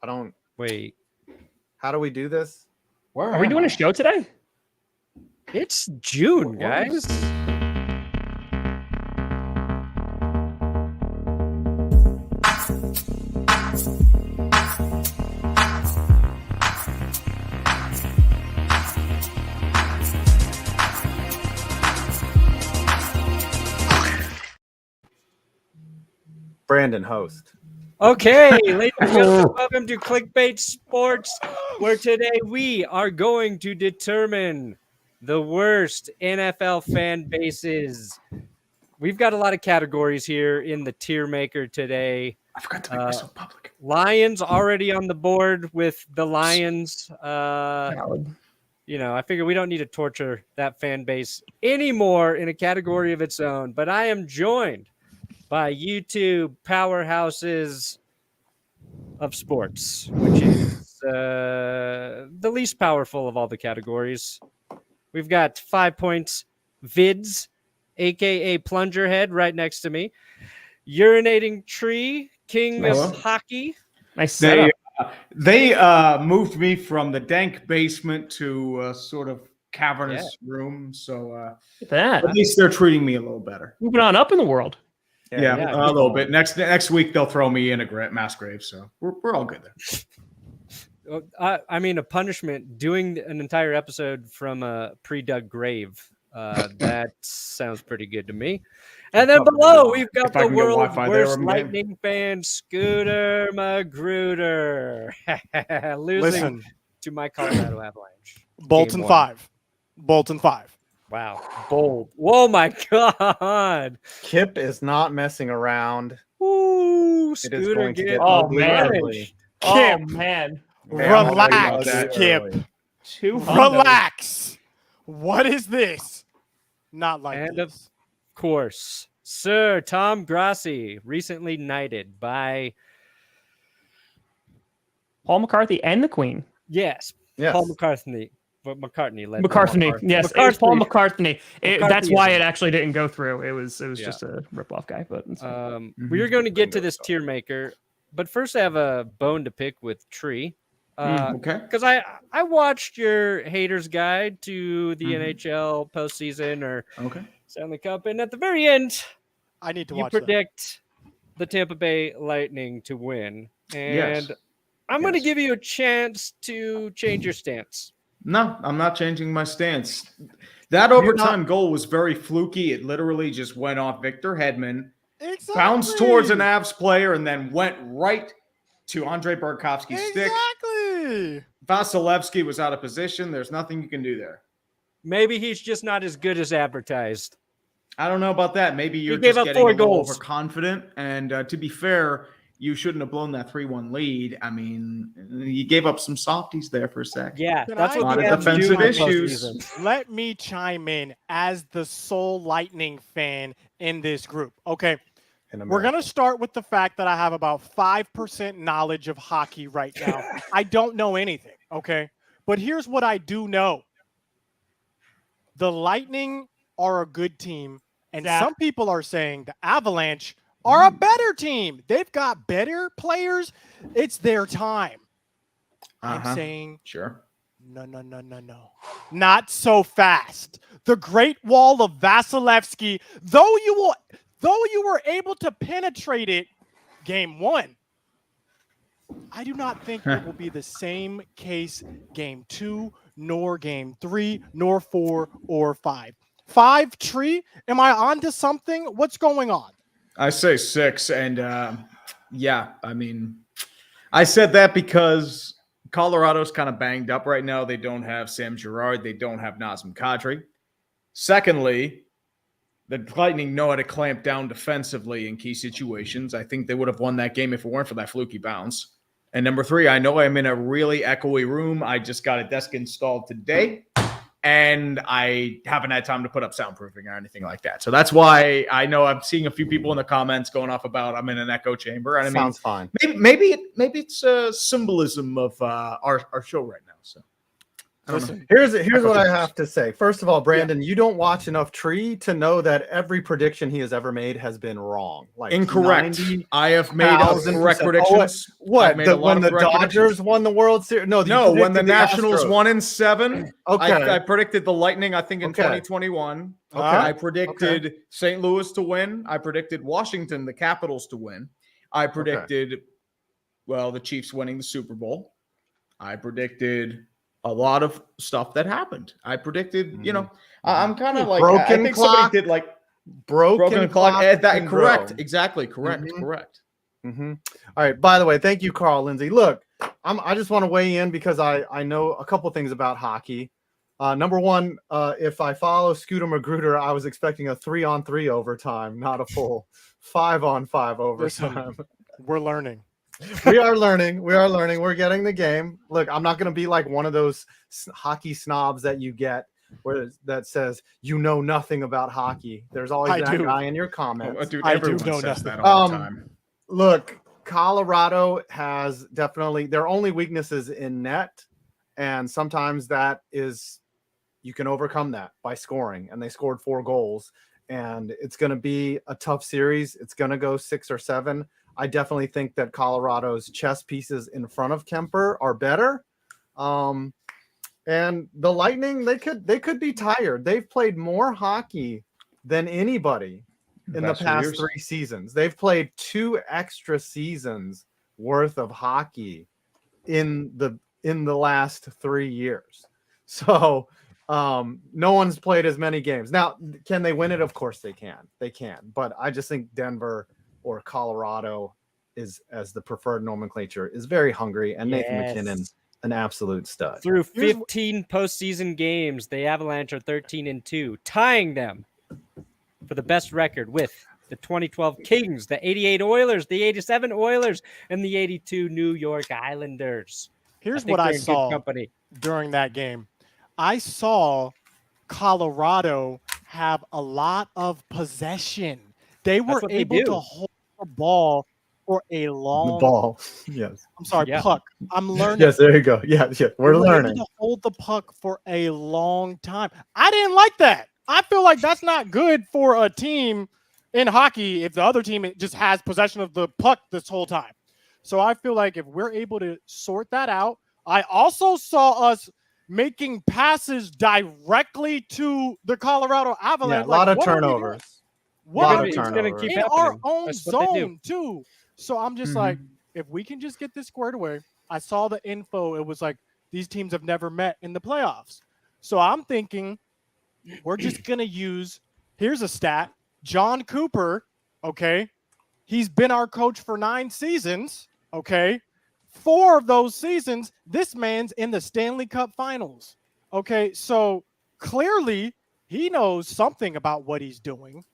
I don't. Wait. How do we do this? Where Are we doing I? a show today? It's June, guys. Brandon, host. Okay, ladies and gentlemen, welcome to Clickbait Sports, where today we are going to determine the worst NFL fan bases. We've got a lot of categories here in the tier maker today. I forgot to make myself public. Lions already on the board with the Lions. Valid. You know, I figure we don't need to torture that fan base anymore in a category of its own. But I am joined by YouTube powerhouses of sports, which is the least powerful of all the categories. We've got 5 points vids, aka plunger head, right next to me. Urinating tree, king of hockey. Nice setup. They moved me from the dank basement to a sort of cavernous room, so Look at that. at least they're treating me a little better. Moving on up in the world. Yeah, yeah. a little bit. Next week they'll throw me in a mass grave, so we're all good there. I mean, a punishment, doing an entire episode from a pre-dug grave. That sounds pretty good to me. And then below, we've got If I the can get world's Wi-Fi there, worst I'm game. Lightning fan, Scooter Magruder. Losing Listen, to my Colorado Avalanche. Bolton Game 5. Bolton 5. Wow. Bold. Oh, my God. Kip is not messing around. Ooh, It is Scooter going to get get Oh, ugly man. early. Oh, Kip. man. Relax, That Kip. early. 200. Relax. What is this? Not like And this. Of course, Sir Tom Grassi, recently knighted by, Paul McCarthy and the Queen. Yes. Paul McCartney. But McCartney led. McCartney. Yes, it was Paul McCartney. That's McCarthyism. why it actually didn't go through. It was Yeah. just a rip-off guy. But it's fine. We are going to get to this tier maker, but first I have a bone to pick with Tree. Okay. Because I watched your haters guide to the NHL postseason or Okay. Stanley Cup, and at the very end, I need to you watch that. predict the Tampa Bay Lightning to win, and Yes. I'm going to Yes. give you a chance to change your stance. No, I'm not changing my stance. That overtime goal was very fluky. It literally just went off Victor Hedman, Exactly. bounced towards an Avs player, and then went right to Andrei Burakovsky's stick. Exactly. Vasilevsky was out of position. There's nothing you can do there. Maybe he's just not as good as advertised. I don't know about that. Maybe you're gave just up getting 4 a little goals. overconfident. And to be fair, you shouldn't have blown that 3-1 lead. I mean, you gave up some softies there for a sec. Yeah, Can that's I what get the Avs defensive do in the issues? postseason. Let me chime in as the sole Lightning fan in this group. Okay. We're going to start with the fact that I have about 5% knowledge of hockey right now. I don't know anything, okay? But here's what I do know. The Lightning are a good team, and some people are saying the Avalanche are a better team. They've got better players. It's their time. I'm saying Sure. no. Not so fast. The Great Wall of Vasilevsky, though you were able to penetrate it game 1, I do not think it will be the same case game 2, nor game 3, nor 4 or 5. 5 Tree, am I on to something? What's going on? I say 6. And yeah, I mean, I said that because Colorado's kind of banged up right now. They don't have Sam Girard. They don't have Nazem Kadri. Secondly, the Lightning know how to clamp down defensively in key situations. I think they would have won that game if it weren't for that fluky bounce. And number 3, I know I'm in a really echoey room. I just got a desk installed today, and I haven't had time to put up soundproofing or anything like that. So that's why I know I'm seeing a few people in the comments going off about I'm in an echo chamber. And I mean, Sounds fine. maybe it's a symbolism of our show right now. So Listen, Here's what I have to say. First of all, Brandon, you don't watch enough Tree to know that every prediction he has ever made has been wrong. Like Incorrect. I have made correct predictions. When the Dodgers won the World Series? No, when the Nationals won in 7. Okay. I predicted the Lightning, I think, in 2021. Okay. I predicted St. Louis to win. I predicted Washington, the Capitals, to win. I predicted, the Chiefs winning the Super Bowl. I predicted a lot of stuff that happened. I predicted, I'm kind of like, I think somebody did like broken clock. Correct. Exactly. Correct. Correct. Mm-hmm. All right. By the way, thank you, Carl Lindsay. Look, I just want to weigh in because I know a couple things about hockey. Number one, if I follow Scooter Magruder, I was expecting a 3-on-3 overtime, not a full 5-on-5 overtime. Listen, we're learning. We are learning. We're getting the game. Look, I'm not going to be like one of those hockey snobs that you get that says you know nothing about hockey. There's always that guy in your comments. Dude, everyone says that all the time. Look, Colorado has definitely their only weaknesses in net, and sometimes that is you can overcome that by scoring. And they scored 4 goals, and it's going to be a tough series. It's going to go 6 or 7. I definitely think that Colorado's chess pieces in front of Kemper are better. And the Lightning, they could be tired. They've played more hockey than anybody in the past 3 seasons. They've played 2 extra seasons worth of hockey in the last 3 years. So no one's played as many games. Now, can they win it? Of course they can. They can. But I just think Denver or Colorado is, as the preferred nomenclature, is very hungry, and Nathan McKinnon's an absolute stud. Through 15 postseason games, the Avalanche are 13-2, tying them for the best record with the 2012 Kings, the 88 Oilers, the 87 Oilers, and the 82 New York Islanders. Here's what I saw during that game. I saw Colorado have a lot of possession. They were able to hold the ball for a long puck. I'm learning. Yes, there you go. Yeah, we're learning. Able to hold the puck for a long time. I didn't like that. I feel like that's not good for a team in hockey if the other team just has possession of the puck this whole time. So I feel like if we're able to sort that out, I also saw us making passes directly to the Colorado Avalanche. Yeah, a lot of turnovers. It's going to keep in happening. Our own zone too. So I'm just like, if we can just get this squared away. I saw the info. It was like these teams have never met in the playoffs. So I'm thinking we're just going to use, here's a stat, John Cooper, okay? He's been our coach for 9 seasons, okay? 4 of those seasons, this man's in the Stanley Cup Finals, okay? So clearly he knows something about what he's doing.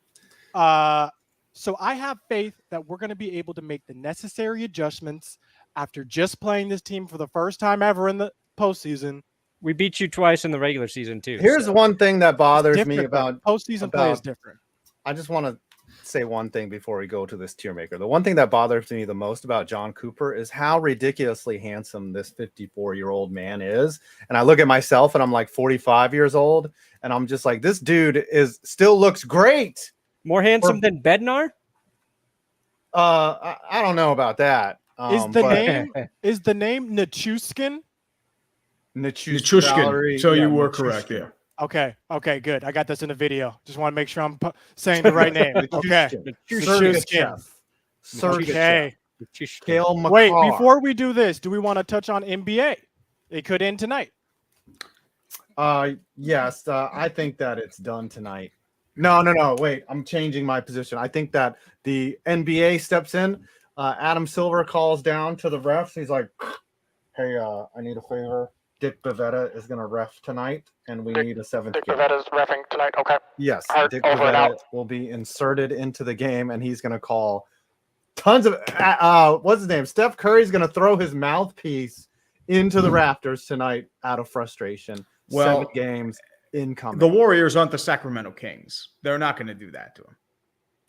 So I have faith that we're going to be able to make the necessary adjustments after just playing this team for the first time ever in the postseason. We beat you twice in the regular season too. Here's one thing that bothers me about postseason play is different. I just want to say one thing before we go to this tier maker. The one thing that bothers me the most about John Cooper is how ridiculously handsome this 54-year-old man is. And I look at myself and I'm like 45 years old, and I'm just like, this dude still looks great. More handsome than Bednar? I don't know about that. Is the name Nichushkin? Nichushkin. So you were correct, yeah. Okay, good. I got this in the video. Just want to make sure I'm saying the right name. Okay. Nichushkin. Okay. Cale Wait, before we do this, do we want to touch on NBA? It could end tonight. Yes, I think that it's done tonight. No. Wait, I'm changing my position. I think that the NBA steps in. Adam Silver calls down to the refs. He's like, "Hey, I need a favor. Dick Bavetta is going to ref tonight, and we need a 7th game." Dick Bavetta's reffing tonight. Okay. Yes, Dick Bavetta will be inserted into the game, and he's going to call tons of what's his name? Steph Curry's going to throw his mouthpiece into the rafters tonight out of frustration. 7 games incoming. The Warriors aren't the Sacramento Kings. They're not going to do that to him.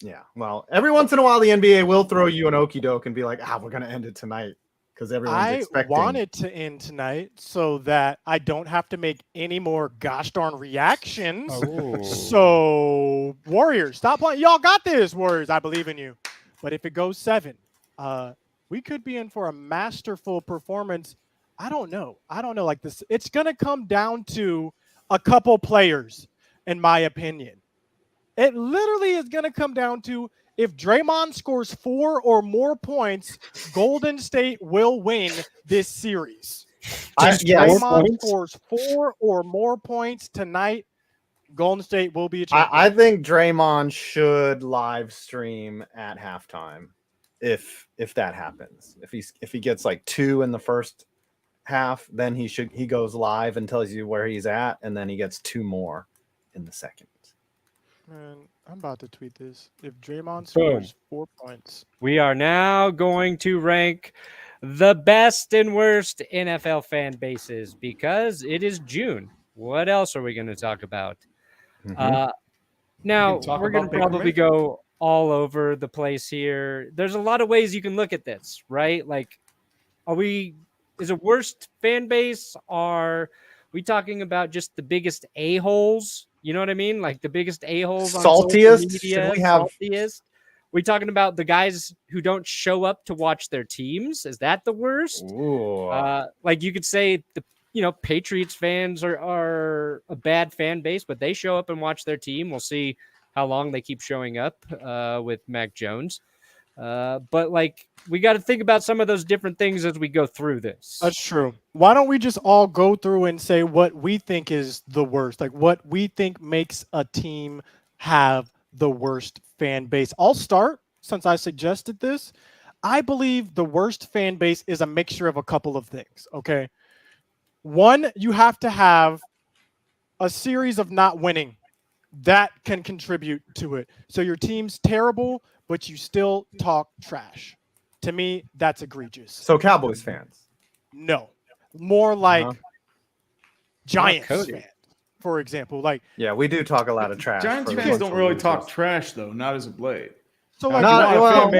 Yeah, well, every once in a while, the NBA will throw you an okie doke and be like, we're going to end it tonight. because everyone's I expecting. want it to end tonight so that I don't have to make any more gosh darn reactions. Oh. So, Warriors, stop playing. Y'all got this, Warriors. I believe in you. But if it goes 7, we could be in for a masterful performance. I don't know. Like this, it's going to come down to a couple players, in my opinion. It literally is going to come down to if Draymond scores 4 or more points, Golden State will win this series. If Draymond scores 4 or more points tonight, Golden State will be a champion. I think Draymond should live stream at halftime if that happens. If he gets like 2 in the first half, then he goes live and tells you where he's at, and then he gets 2 more in the second. Man, I'm about to tweet this. If Draymond scores 4 points. We are now going to rank the best and worst NFL fan bases because it is June. What else are we going to talk about? Now, we're going to probably go all over the place here. There's a lot of ways you can look at this, right? Like, is a worst fan base? Are we talking about just the biggest a-holes? You know what I mean? Like the biggest a-holes on social media. Saltiest. We talking about the guys who don't show up to watch their teams? Is that the worst? Like you could say Patriots fans are a bad fan base, but they show up and watch their team. We'll see how long they keep showing up with Mac Jones. But like we got to think about some of those different things as we go through this. That's true. Why don't we just all go through and say what we think is the worst, like what we think makes a team have the worst fan base? I'll start since I suggested this. I believe the worst fan base is a mixture of a couple of things. Okay. One, you have to have a series of not winning that can contribute to it. So your team's terrible, but you still talk trash. To me, that's egregious. So Cowboys fans? No. More like Giants fans, for example. Like, yeah, we do talk a lot of trash. Giants fans don't really talk trash, though, not as of late. So like, no.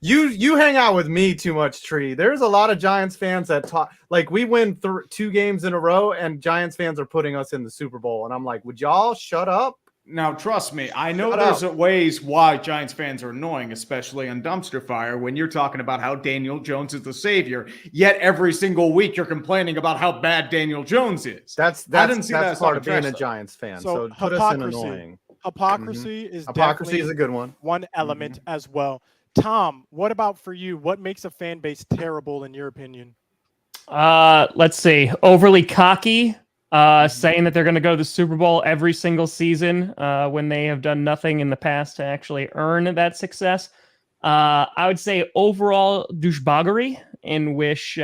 You hang out with me too much, Tree. There's a lot of Giants fans that talk. Like we win 2 games in a row, and Giants fans are putting us in the Super Bowl, and I'm like, would y'all shut up? Now, trust me, I know there's ways why Giants fans are annoying, especially on Dumpster Fire, when you're talking about how Daniel Jones is the savior, yet every single week you're complaining about how bad Daniel Jones is. That's part of being a Giants fan. So put us in annoying. Hypocrisy is a good one. One element as well. Tom, what about for you? What makes a fan base terrible in your opinion? Let's see. Overly cocky. Saying that they're going to go to the Super Bowl every single season when they have done nothing in the past to actually earn that success. I would say overall douchebaggery, in which, you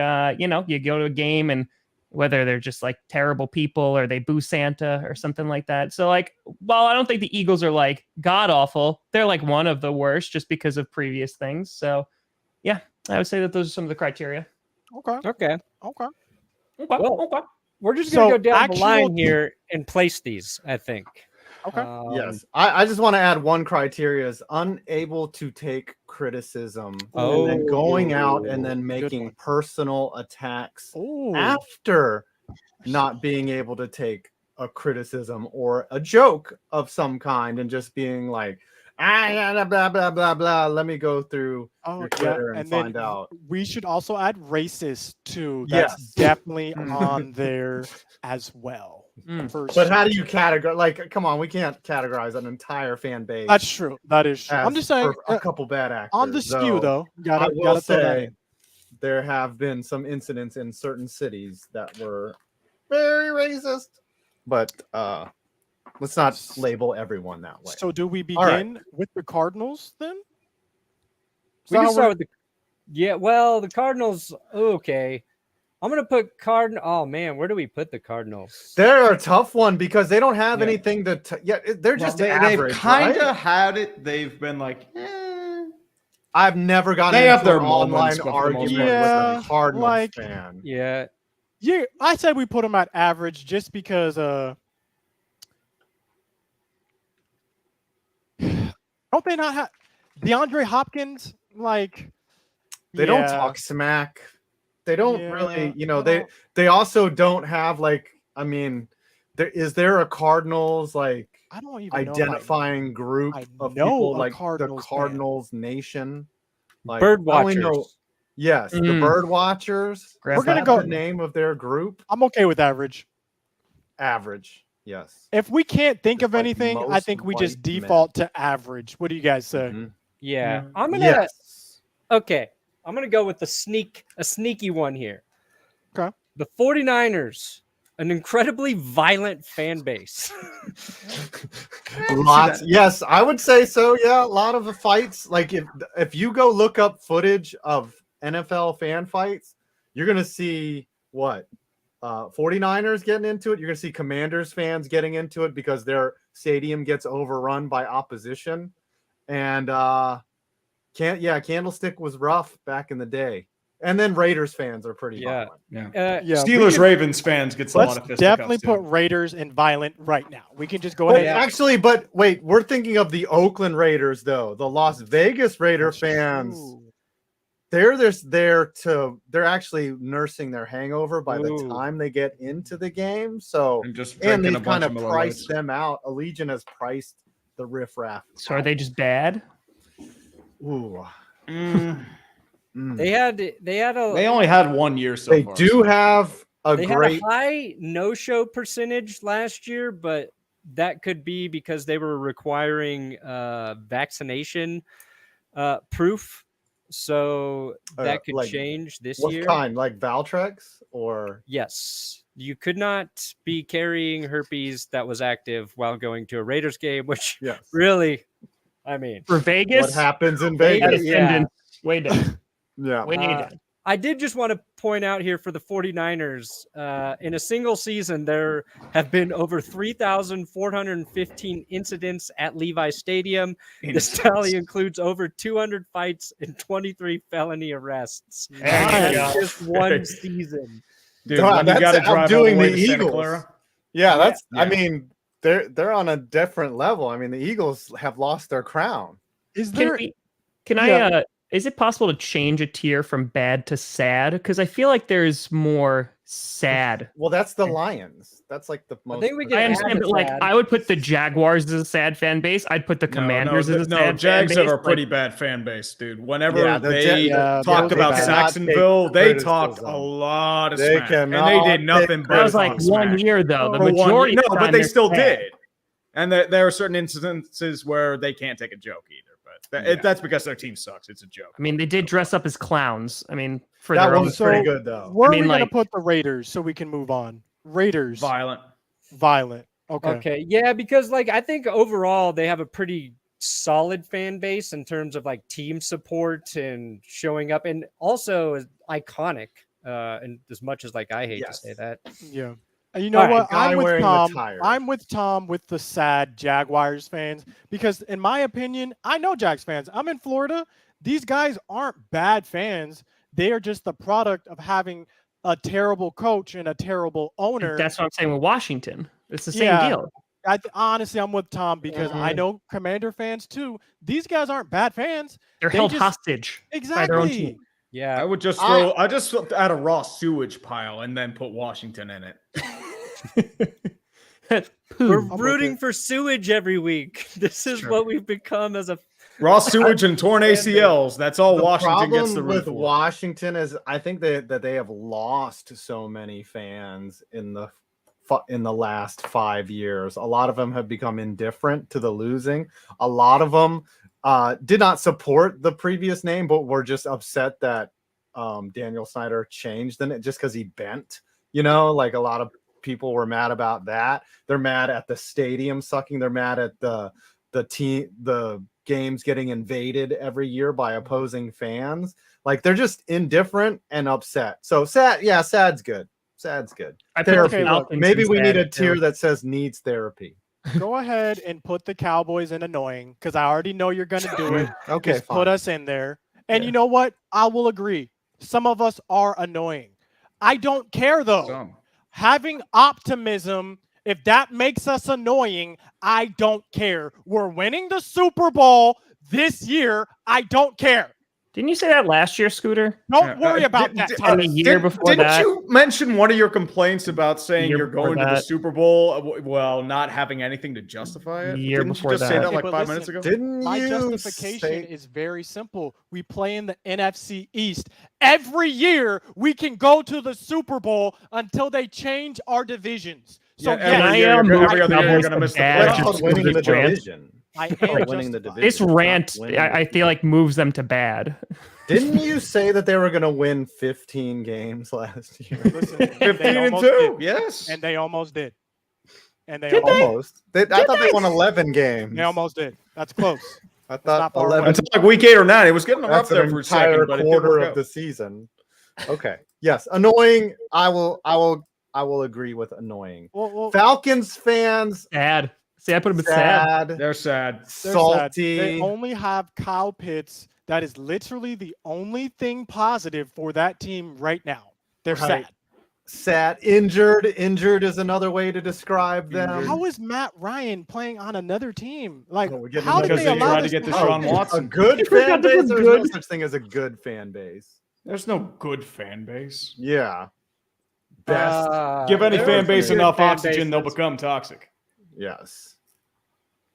go to a game and whether they're just like terrible people or they boo Santa or something like that. So like, while I don't think the Eagles are like god awful, they're like one of the worst just because of previous things. So yeah, I would say that those are some of the criteria. Okay. Well, we're just going to go down the line here and place these, I think. Okay. Yes. I just want to add one criteria is unable to take criticism and then going out and then making personal attacks after not being able to take a criticism or a joke of some kind and just being like, blah, blah, blah, blah. Let me go through your Twitter and find out. We should also add racist too. That's definitely on there as well. But how do you categorize? Like, come on, we can't categorize an entire fan base. That's true. That is true. I'm just saying a couple bad actors. On the skew, though, I will say there have been some incidents in certain cities that were very racist, but let's not label everyone that way. So do we begin with the Cardinals then? We can start with the Cardinals. Okay. I'm going to put Oh, man, where do we put the Cardinals? They're a tough one because they don't have anything to they're just average. They've kind of had it. They've been like, I've never gotten have their an online argument with a Cardinals fan. Yeah, I said we put them at average just because don't they not have DeAndre Hopkins? Like, They don't Yeah. talk smack. They don't really, well- they also don't have like, I mean, is there a Cardinals like I don't even know if identifying group I of know people a like Cardinals the fan. Cardinals Nation? Like, Bird I only know- watchers. yes, the Bird Watchers. We're Is gonna that go- the name of their group? I'm okay with average. Average. Yes. If we can't think Just of like anything, I most think we just white men. default to average. What do you guys say? Mhm. Yeah. Mm. I'm gonna Yes. okay. I'm gonna go with a sneaky one here. Okay. The 49ers, an incredibly violent fan base. Lots. Yes, I would say so. Yeah, a lot of the fights. Like if you go look up footage of NFL fan fights, you're gonna see what 49ers getting into it. You're gonna see Commanders fans getting into it because their stadium gets overrun by opposition. And Candlestick was rough back in the day. And then Raiders fans are pretty Yeah. violent. Yeah, we Steelers can- Ravens fans gets a Let's lot of fisticuffs definitely too. put Raiders in violent right now. We can just go But ahead. actually, but wait, we're thinking of the Oakland Raiders though. The Las Vegas Raider fans. Ooh. They're actually nursing their hangover by the Ooh. time they get into the game. So and just and drinking they've a kind bunch of of Miller priced Lights. them out. Allegiant has priced the riffraff. So are they just bad? Ooh. Mm, Mm. They had they only had 1 year so They far. do so- have a they great had a high no-show percentage last year, but that could be because they were requiring vaccination proof. So that could like, change this what year. kind? Like Valtrex or Yes. You could not be carrying herpes that was active while going to a Raiders game, which yes. really, I mean, For Vegas, What happens in Vegas, that Vegas? yeah. attendance way down. Yeah. Way down. I did just want to point out here for the 49ers, in a single season, there have been over 3,415 incidents at Levi Stadium. This tally includes over 200 fights and 23 felony arrests. There you That's go. just one season. Dude, Wow, when you that's got to drive all the outdoing way the to Santa Eagles. Clara. Yeah, that's I Yeah. mean, they're on a different level. I mean, the Eagles have lost their crown. Is Can there? we? Can Yeah. I? Is it possible to change a tier from bad to sad? Because I feel like there's more sad. Well, that's the Lions. That's like the most. think we I can understand, add but like sad. I would put the Jaguars as a sad fan base. I'd put the Commanders as a sad Jags fan have base. a pretty bad fan base, dude. Whenever Yeah, the they Yeah, talk those about are bad. Saxonville, They they cannot take talked a criticism. lot of They smack, and they cannot did nothing take but that was like talk one smack. year though. The For 1 majority year. of the No, time but they they're still sad. did. And there are certain instances where they can't take a joke either. But that's because their team sucks. It's a joke. I mean, they did dress up as clowns. I mean, for That their own. was So- pretty good though. Where I mean, are we like- gonna put the Raiders so we can move on? Raiders, Violent. violent. Okay. Okay. Yeah, because like I think overall they have a pretty solid fan base in terms of like team support and showing up, and also is iconic. And as much as like I hate to say Yes. that, Yeah. And you know All right, what? guy I'm with wearing the Tom. tires. I'm with Tom with the sad Jaguars fans because, in my opinion, I know Jags fans. I'm in Florida. These guys aren't bad fans. They are just the product of having a terrible coach and a terrible owner. That's what I'm saying with Washington. It's the same Yeah. deal. Honestly, I'm with Tom because I know Commander fans too. These guys aren't bad fans. They're They held just- hostage by Exactly. their own team. I yeah, would just I just add a raw sewage pile and then put Washington in it. we're with rooting it. for sewage every week. This is Sure. what we've become as a. Raw sewage and torn ACLs. That's all The Washington gets the problem root with for. Washington is I think that they have lost so many fans in the last 5 years. A lot of them have become indifferent to the losing. A lot of them did not support the previous name, but were just upset that Daniel Snyder changed it just because he bent. You know, like a lot of people were mad about that. They're mad at the stadium sucking. They're mad at the games getting invaded every year by opposing fans. Like they're just indifferent and upset. So sad, yeah, sad's good. Sad's good. I put Therapy. the look, Falcons Maybe we need a instead, tier too. that says needs therapy. Go ahead and put the Cowboys in annoying because I already know you're going to do it. Okay, Just fine. put us in there. And Yeah. you know what? I will agree. Some of us are annoying. I don't care though. Some. Having optimism, if that makes us annoying, I don't care. We're winning the Super Bowl this year. I don't care. Didn't you say that last year, Scooter? Don't worry about that, And Thomas. a year before Didn't that, you mention one of your complaints about saying Year you're before going to the that. Super Bowl while not having anything to justify it? Year Didn't you before just say that. that Okay, like but 5 listen, minutes ago? Didn't My you justification say is very simple. We play in the NFC East. Every year we can go to the Super Bowl until they change our divisions. So Yeah, every yes, year, every other year, you're Cowboys going to miss the bad. that's playoffs. called winning the Just rant. division? I It's am called winning the justified. division. This not rant, winning the I feel like moves them to bad. Didn't you say that they were going to win 15 games last year? Listen, 15 and 2. did. Yes. And they almost did. And they Did they? Almost. I thought they won 11 games. They almost did. That's close. I not thought far away. 11. Until like week 8 or 9, it was getting them up That's there an for a entire second, but it didn't quarter work of out. the season. Okay. Yes, annoying. I will agree with annoying. Well, Falcons fans, Sad. See, I put them in sad. sad, They're sad. they're sad. salty. They only have Kyle Pitts. That is literally the only thing positive for that team right now. They're Right. sad. Injured is another way to describe them. How is Matt Ryan playing on another team? Like, Oh, we're getting how did because they they allow tried to this get to Deshaun happen? Watson. A good You fan forgot this base? was There's no good. such thing as a good fan base. There's no good fan base. Yeah. Best. Give any there fan was base some good enough fan oxygen, they'll bases. become toxic. Yes.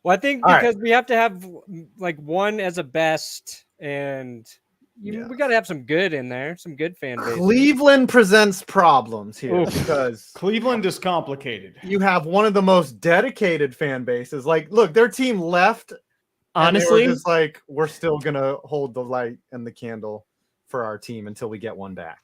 Well, I think All right. because we have to have like one as a best, and we got to have some good in there, some good fan bases. Cleveland presents problems here Oof. because Cleveland is complicated. you have one of the most dedicated fan bases. Like, look, their team left. and they were Honestly, just like, we're still gonna hold the light and the candle for our team until we get one back.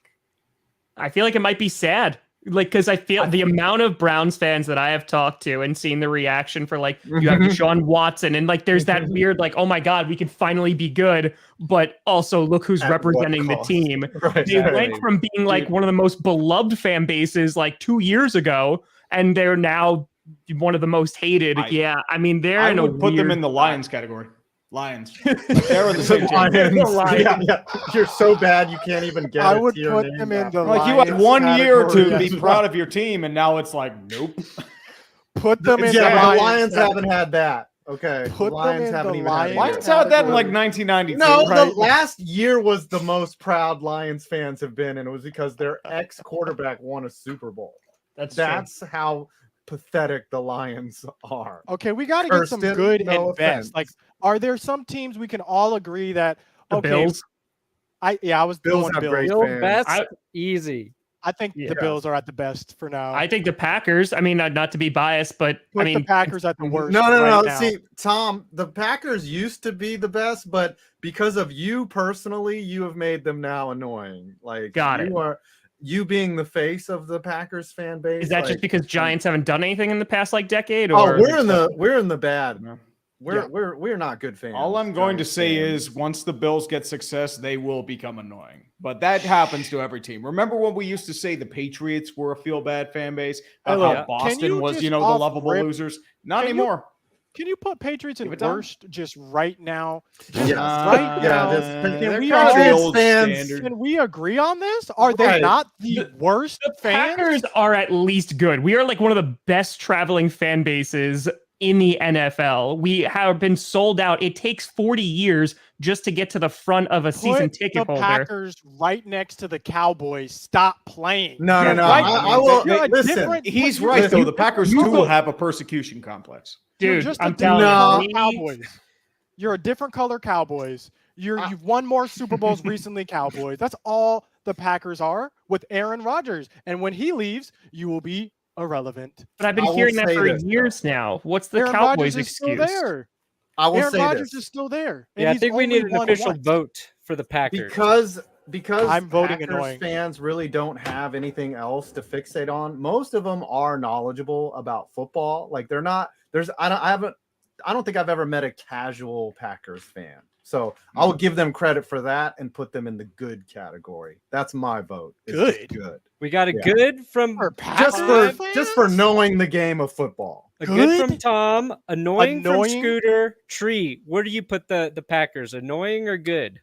I feel like it might be sad. Like, because I feel the amount of Browns fans that I have talked to and seen the reaction for, like, you have Deshaun Watson, and like there's that weird, like, oh my God, we can finally be good, but also look who's At what representing the cost? team. Right. They went from being like one of the most beloved fan bases like 2 years ago, and they're now one of the most hated. I mean, they're I in would a put them weird in the Lions category. Lions. Like, they're in the same team. Lions. Yeah. You're so bad you can't even get I it would to your put name them in after. the Like, you had Lions 1 year to category be as proud well. of your team, and now it's like, nope. Put them in Yeah, the but the Lions. Lions haven't had that. Okay. Put the Lions them in haven't the even Lions. had Lions that. had that in like category. 1992. No, right? the last year was the most proud Lions fans have been, and it was because their ex-quarterback won a Super Bowl. That's how pathetic the Lions are. Okay, we got to get some Kirsten, good no and best. Like, offense. are there some teams we can all agree that The okay? Bills. I was Bills going have Bills. great Bill fans. best, easy. I think the Yeah. Bills are at the best for now. I think the Packers. I mean, not to be biased, but Put I mean, the Packers at the worst. No. right now. See, Tom, the Packers used to be the best, but because of you personally, you have made them now annoying. Like, you being the face of the Packers fan base. is that like, just because Giants haven't done anything in the past like decade? Oh, Or we're in the bad. No. We're not good fans. All I'm going to Giants say fans. is once the Bills get success, they will become annoying. But that happens to every team. Remember when we used to say the Patriots were a feel-bad fan base? Hey, How look, can Boston you was, just the off lovable rip- losers? Not can you- anymore. Can you put Patriots in Give it time. worst just right now? Yes. Right now. Can they're we kind of the Patriots old fans- standard. Can we agree on this? Are they Right. not the worst the fans? Packers are at least good. We are like one of the best traveling fan bases in the NFL. We have been sold out. It takes 40 years just to get to the front of a season Put ticket the holder. Packers right next to the Cowboys. Stop playing. No. You're right. I will You're a listen. different- He's you're right, a though. The Packers, you too, go- have a persecution complex. You're Dude, just I'm a telling different No. color you. Cowboys. You're a different color Cowboys. You've won more Super Bowls recently, Cowboys. That's all the Packers are with Aaron Rodgers. And when he leaves, you will be irrelevant. But I've I been will hearing that say for this, years now. What's the Aaron Cowboys' Rodgers is excuse? still there. I will Aaron say Rodgers this. is still there. And Yeah, I he's think we only need an won official once. vote for the Packers. Because I'm voting Packers annoying. fans really don't have anything else to fixate on. Most of them are knowledgeable about football. Like they're not. I don't think I've ever met a casual Packers fan. So I'll give them credit for that and put them in the good category. That's my vote. It's just good. We got a Yeah. good from For Just for knowing the game of football. a good from Good? Tom, annoying from Annoying? Scooter, Tree. Where do you put the Packers? Annoying or good?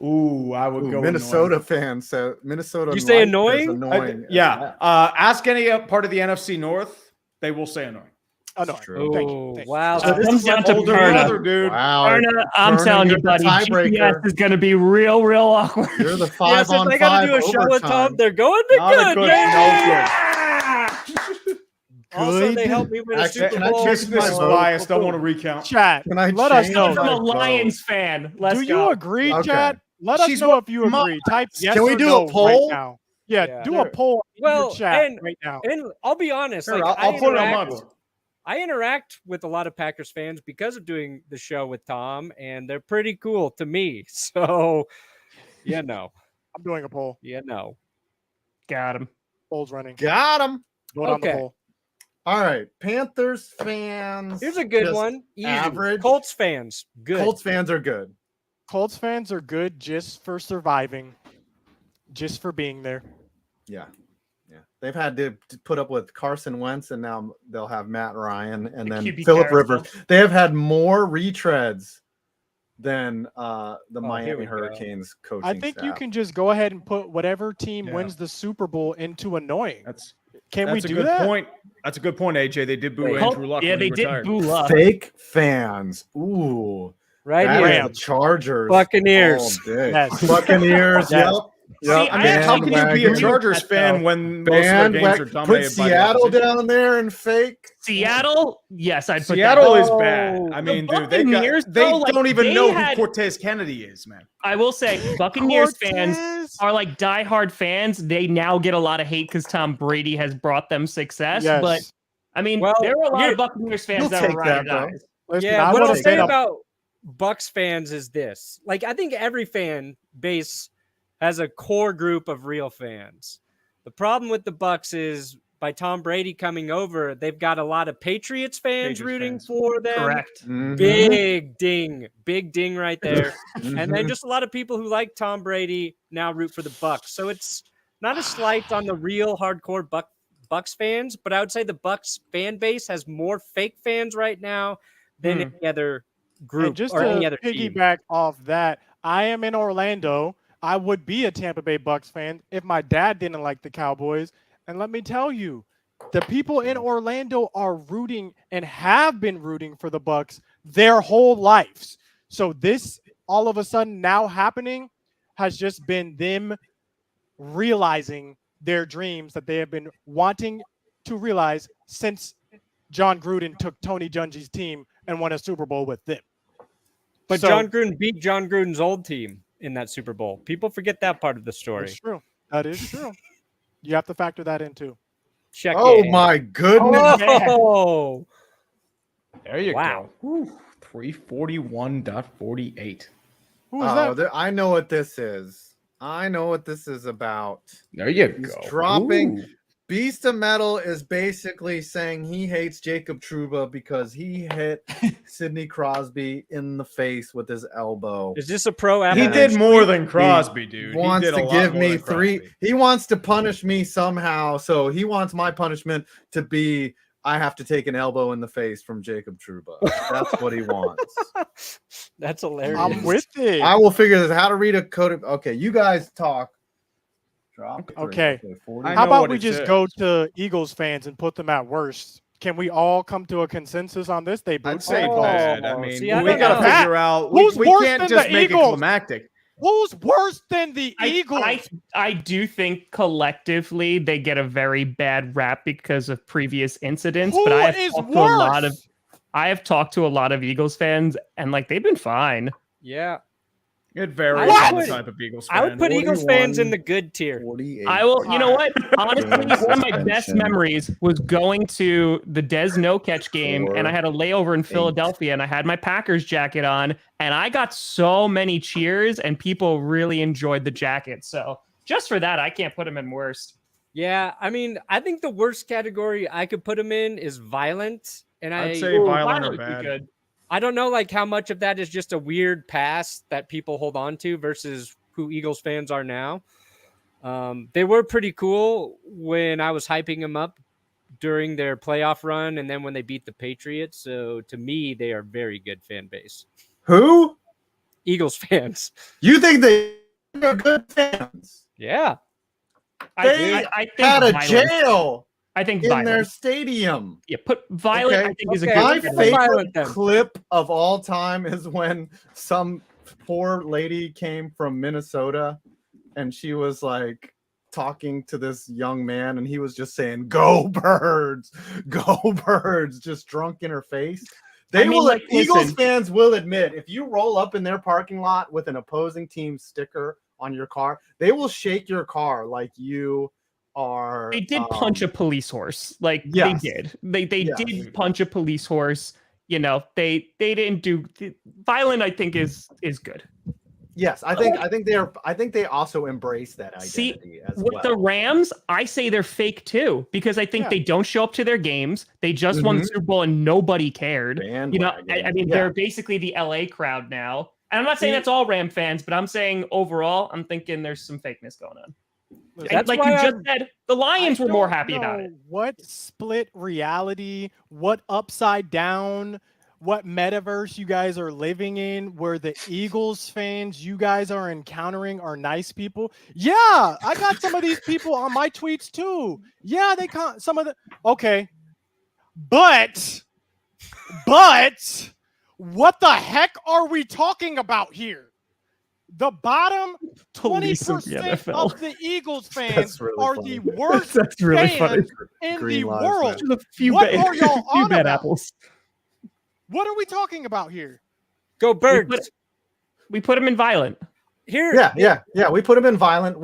Ooh, I would Ooh, go Minnesota annoying. fans said Minnesota. You say Light says annoying? Annoying. Yeah. Ask any part of the NFC North. They will say annoying. Oh no, True. thank you. Oh, Thank you. wow. So this comes is like down to Older Perna. brother, dude. Wow. Perna, I'm Perna, telling you, you're the buddy, tiebreaker. GPS is going to be real awkward. You're the Yeah, since 5-on-5 I got to do a show with overtime. Tom, they're going to Not a good. good- Yeah! Also, they Good. helped me win a Actually, Super can I Bowl. change This my is vote? biased. Don't want to recount. Chat, Can I let us change know. From a my vote? Lions fan. Let's Do go. you agree, Okay. chat? Let us She's know if you one- agree. Type yes Can we or do a no poll? right now. Yeah, Yeah. do a poll in Well, your chat and- right now. And I'll be honest, Here, like I'll put it on my board. I interact with a lot of Packers fans because of doing the show with Tom, and they're pretty cool to me. So, I'm doing a poll. Got him. Poll's running. Got him. Vote on the Okay. poll. All right. Panthers fans. Here's a good just one. Easy. average. Colts fans, good. Colts fans are good. Colts fans are good just for surviving, just for being there. Yeah. Yeah. They've had to put up with Carson Wentz, and now they'll have Matt Ryan and The then QB Phillip carousel. Rivers. They have had more retreads than the here Miami we go. Hurricanes coaching I think you staff. can just go ahead and put whatever team Yeah. wins the Super Bowl into annoying. That's Can we a do good that? point. That's a good point, AJ. They did boo Wait. Andrew Luck. Yeah, when they he did retired. boo Luck. Fake fans. Ooh. Right That here. is the Chargers. Buccaneers. all day. Yes. Buccaneers. Yes. Yep. See, Yep. I mean, how can you be a Bandwagon. Chargers That's fan though. when most of their games are Put dominated by the Seattle opposition? down there and fake. Seattle? Yes, I'd put Seattle that. is bad. Oh, I the mean, dude, they Buccaneers, they though, like, don't even they know had- who Cortez Kennedy is, man. I will say, Buccaneers fans Cortez? are like diehard fans. They now get a lot of hate because Tom Brady has brought them success. Yes. But I mean, Well, there were a lot here- of Buccaneers fans You'll that were take ride that, or bro. dies. Listen, Yeah, I what would I'll have say been a about Bucks fans is this. Like, I think every fan base has a core group of real fans. The problem with the Bucks is by Tom Brady coming over, they've got a lot of Patriots fans rooting for them. Correct. Mhm. Big ding right there. And then Mhm. just a lot of people who like Tom Brady now root for the Bucks. So it's not a slight on the real hardcore Bucks fans, but I would say the Bucks fan base has more fake fans right now than any other group And just or any to other team. piggyback off that, I am in Orlando. I would be a Tampa Bay Bucks fan if my dad didn't like the Cowboys. And let me tell you, the people in Orlando are rooting and have been rooting for the Bucks their whole lives. So this all of a sudden now happening has just been them realizing their dreams that they have been wanting to realize since John Gruden took Tony Dungy's team and won a Super Bowl with them. But So- John Gruden beat John Gruden's old team in that Super Bowl. People forget that part of the story. That's true. That is true. You have to factor that in too. Check Oh it. my goodness. Oh, There you Wow. go. Whew, 341.48. Who is that? I know what this is. I know what this is about. There you He's go. dropping. Ooh. Beast of Metal is basically saying he hates Jacob Trouba because he hit Sidney Crosby in the face with his elbow. is this a pro He avalanche? did more than Crosby, dude. He Wants did a to lot give more me than three. Crosby. He wants to punish me somehow. So he wants my punishment to be I have to take an elbow in the face from Jacob Trouba. That's what he wants. That's hilarious. I'm with it. I will figure this how to read a code. Okay, you guys talk. Drop three. Okay. 40. I How know about what we it just said. go to Eagles fans and put them at worst? Can we all come to a consensus on this? They booed I'd say Paul. bad. I Oh, mean, see, I we don't got to know. figure out. Who's We worse can't than just the make it Eagles? climactic. Who's worse than the Eagles? I do think collectively they get a very bad rap because of previous incidents. Who but I have is talked to a lot of worse? I have talked to a lot of Eagles fans, and like they've been fine. yeah. It varies What? on the type of Eagles fan. I would put Eagles 41. fans in the good tier. 48. I will. You know what? Honestly, Game one of my best suspension. memories was going to the Des No Catch game, and I 4, had a layover in 8. Philadelphia, and I had my Packers jacket on, and I got so many cheers, and people really enjoyed the jacket. So just for that, I can't put them in worst. Yeah, I mean, I think the worst category I could put them in is violent, and I'd I say violent or would be bad. good. I don't know like how much of that is just a weird past that people hold on to versus who Eagles fans are now. They were pretty cool when I was hyping them up during their playoff run, and then when they beat the Patriots. So to me, they are very good fan base. Who? Eagles fans. You think they are good fans? Yeah. They I think Had a violence- jail. I think in violent. their stadium. Yeah, put violent. Okay. I think is a Okay. good. My let's go favorite violent then. clip of all time is when some poor lady came from Minnesota and she was like talking to this young man and he was just saying, "Go Birds, go Birds," just drunk in her face. Eagles fans will admit, if you roll up in their parking lot with an opposing team sticker on your car, they will shake your car like you are. They did punch a police horse. Like yes. they did. They Yes. did punch a police horse. You know, they didn't do violent. I think is good. Yes, I think they also embrace that identity as with well. the Rams, I say they're fake too, because I think they don't show up to their games. They just won the Super Bowl and nobody cared. Bandwagon. You know, I mean, they're basically the LA crowd now. And I'm not saying that's all Ram fans, but I'm saying overall, I'm thinking there's some fakeness going on. That's like why you just said, the Lions were more happy about it. What split reality, what upside down, what metaverse you guys are living in, where the Eagles fans you guys are encountering are nice people. Yeah, I got some of these people on my tweets too. Yeah, they can't. Some of the okay, but what the heck are we talking about here? The bottom 20% of the Eagles fans are the worst fans in the world. What are y'all on about? Apples. What are we talking about here? Go Birds. We put him in violent. Here. Yeah. We put him in violent.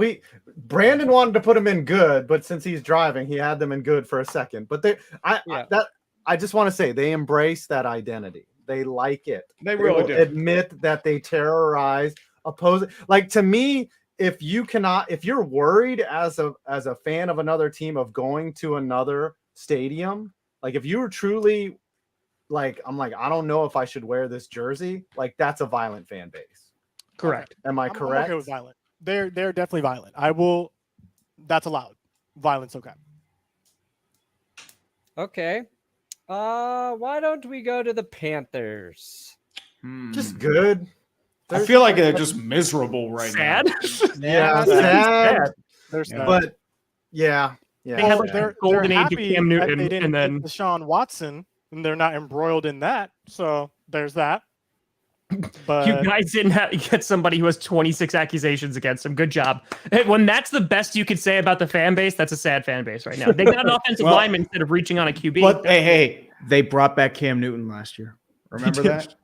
Brandon wanted to put him in good, but since he's driving, he had them in good for a second. But I just want to say they embrace that identity. They like it. They really do. Admit that they terrorize opposing. Like, to me, if you're worried as a fan of another team of going to another stadium, like if you were truly like, I'm like, I don't know if I should wear this jersey, like that's a violent fan base. Correct. Am I correct? I'm okay with violent. They're definitely violent. That's allowed. Violence okay. Okay. Why don't we go to the Panthers? Just good. I feel like they're just miserable right now. Yeah, sad. They're sad. But yeah. They had like they're golden age of happy Cam that Newton, they didn't and then get Deshaun Watson, and they're not embroiled in that. So there's that. But you guys didn't get somebody who has 26 accusations against him. Good job. When that's the best you could say about the fan base, that's a sad fan base right now. They got an offensive lineman instead of reaching on a QB. But hey, they brought back Cam Newton last year. Remember that?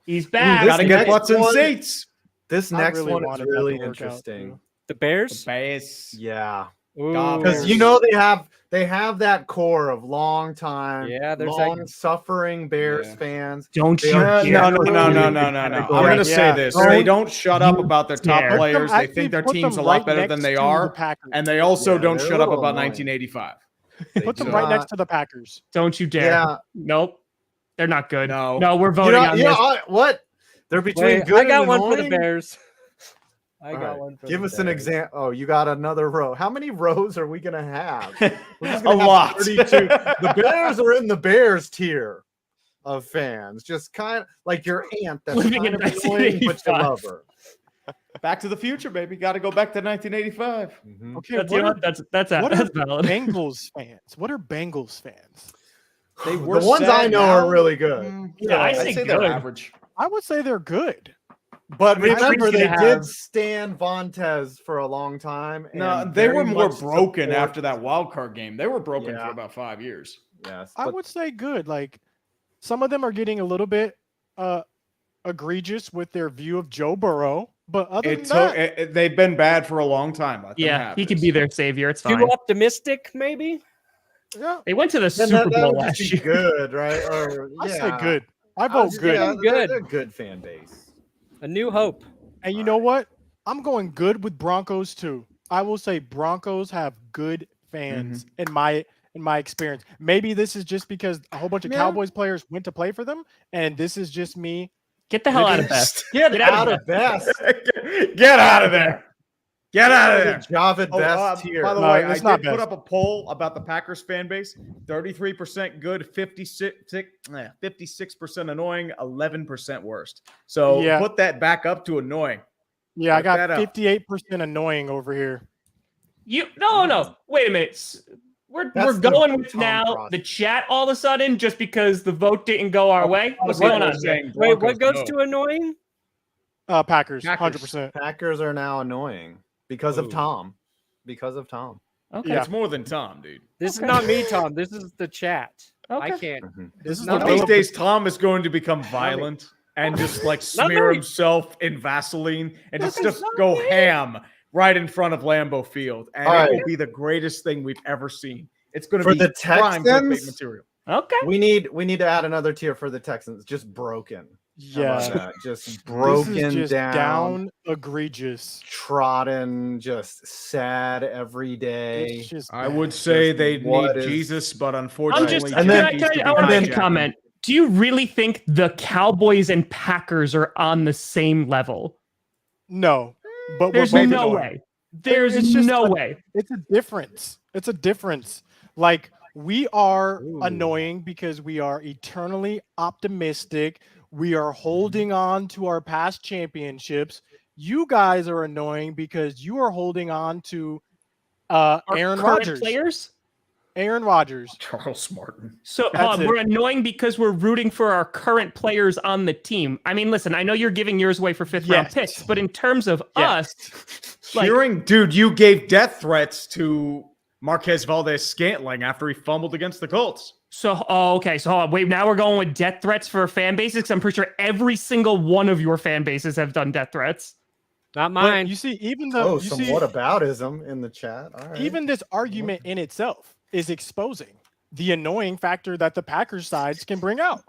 He's back. Gotta get butts in seats. This next really one is wanted that really to work out, interesting. too. The Bears? Yeah. Ooh. Because they have that core of long time, suffering Bears fans. Don't you? No. I'm gonna say this: they don't shut up about their top players. They think their team's a lot better than they are, and they also don't shut up about 1985. Put them right next to the Packers. Don't you dare! Yeah. Nope, they're not good. No, we're voting on this. What? They're between good and I got one annoying? for the Bears. Give us an example. Oh, you got another row. How many rows are we gonna have? We're just A gonna have lot. 32. The Bears are in the Bears tier of fans, just kind of like your aunt that's Living kind in of annoying, but you love her. Back to the Future, baby. Got to go back to 1985. Okay, That's that's valid. Bengals fans? What are Bengals fans? They The ones I know are really good. Yeah, I'd say say good. they're average. I would say they're good. But Patriots remember, they gonna did have- stand Vontez for a long time. No, and they very were more much broken support- after that wild card game. They were broken Yeah. for about 5 years. Yes, I but would say good. Like some of them are getting a little bit egregious with their view of Joe Burrow, but other than that, They've been bad for a long time. Let them Yeah, have he could this. be their savior. It's fine. Too optimistic, maybe? yeah, They went to the then Super that Bowl would last just be year. good, right? Or I say yeah. good. I vote good. Yeah, Good. They're a good fan base. A new hope. And you know what? I'm going good with Broncos too. I will say Broncos have good fans in my experience. Maybe this is just because a whole bunch of Cowboys players went to play for them, and this is just me. Get the hell out of Best. Get out of Best. Get out of there. Get out of there. Javid Best By here. the No, way, I it's not did put best. up a poll about the Packers fan base. 33% good, 56% annoying, 11% worst. So Yeah. put that back up to annoying. Yeah, I Check got that out. 58% annoying over here. No. Wait a minute. We're That's the going with Tom now process. the chat all of a sudden just because the vote didn't go our way. What's going on? Wait, what goes to annoying? Packers, Packers. 100%. Packers are now annoying because of Ooh. Tom. Because of Tom. Okay. Yeah. It's more than Tom, dude. This is not me, Tom. This is the chat. I Okay. can't. This is not One of the these me. days, Tom is going to become violent and just like Not smear me. himself in Vaseline and This just is not go me. ham right in front of Lambeau Field. And All it right. will be the greatest thing we've ever seen. It's going to For be the prime clickbait Texans? material. Okay. We need to add another tier for the Texans. Just broken. How about Yeah. that? Just This broken is just down, egregious. trodden, just sad every day. It's just I would say Just they need what is- Jesus, but I'm unfortunately, just. And Can then- I needs to be I want to make a hijacked. comment. Do you really think the Cowboys and Packers are on the same level? no. But There's we're both no annoying. way. There's It's just no a- way. It's a difference. It's a difference. Like we are Ooh. annoying because we are eternally optimistic. We are holding on to our past championships. You guys are annoying because you are holding on to Our Aaron current Rodgers. players. Aaron Rodgers. Charles Martin. So That's we're it. annoying because we're rooting for our current players on the team. I mean, listen, I know you're giving yours away for fifth round Yes. picks, but in terms of Yes. us, like, Cheering, dude, you gave death threats to Marquez Valdez-Scantling after he fumbled against the Colts. so okay, so hold on, wait, now we're going with death threats for fan bases because I'm pretty sure every single one of your fan bases have done death threats. Not But mine. you see, even the Oh, you some see, whataboutism in the chat. All right. even this argument in itself is exposing the annoying factor that the Packers sides can bring out.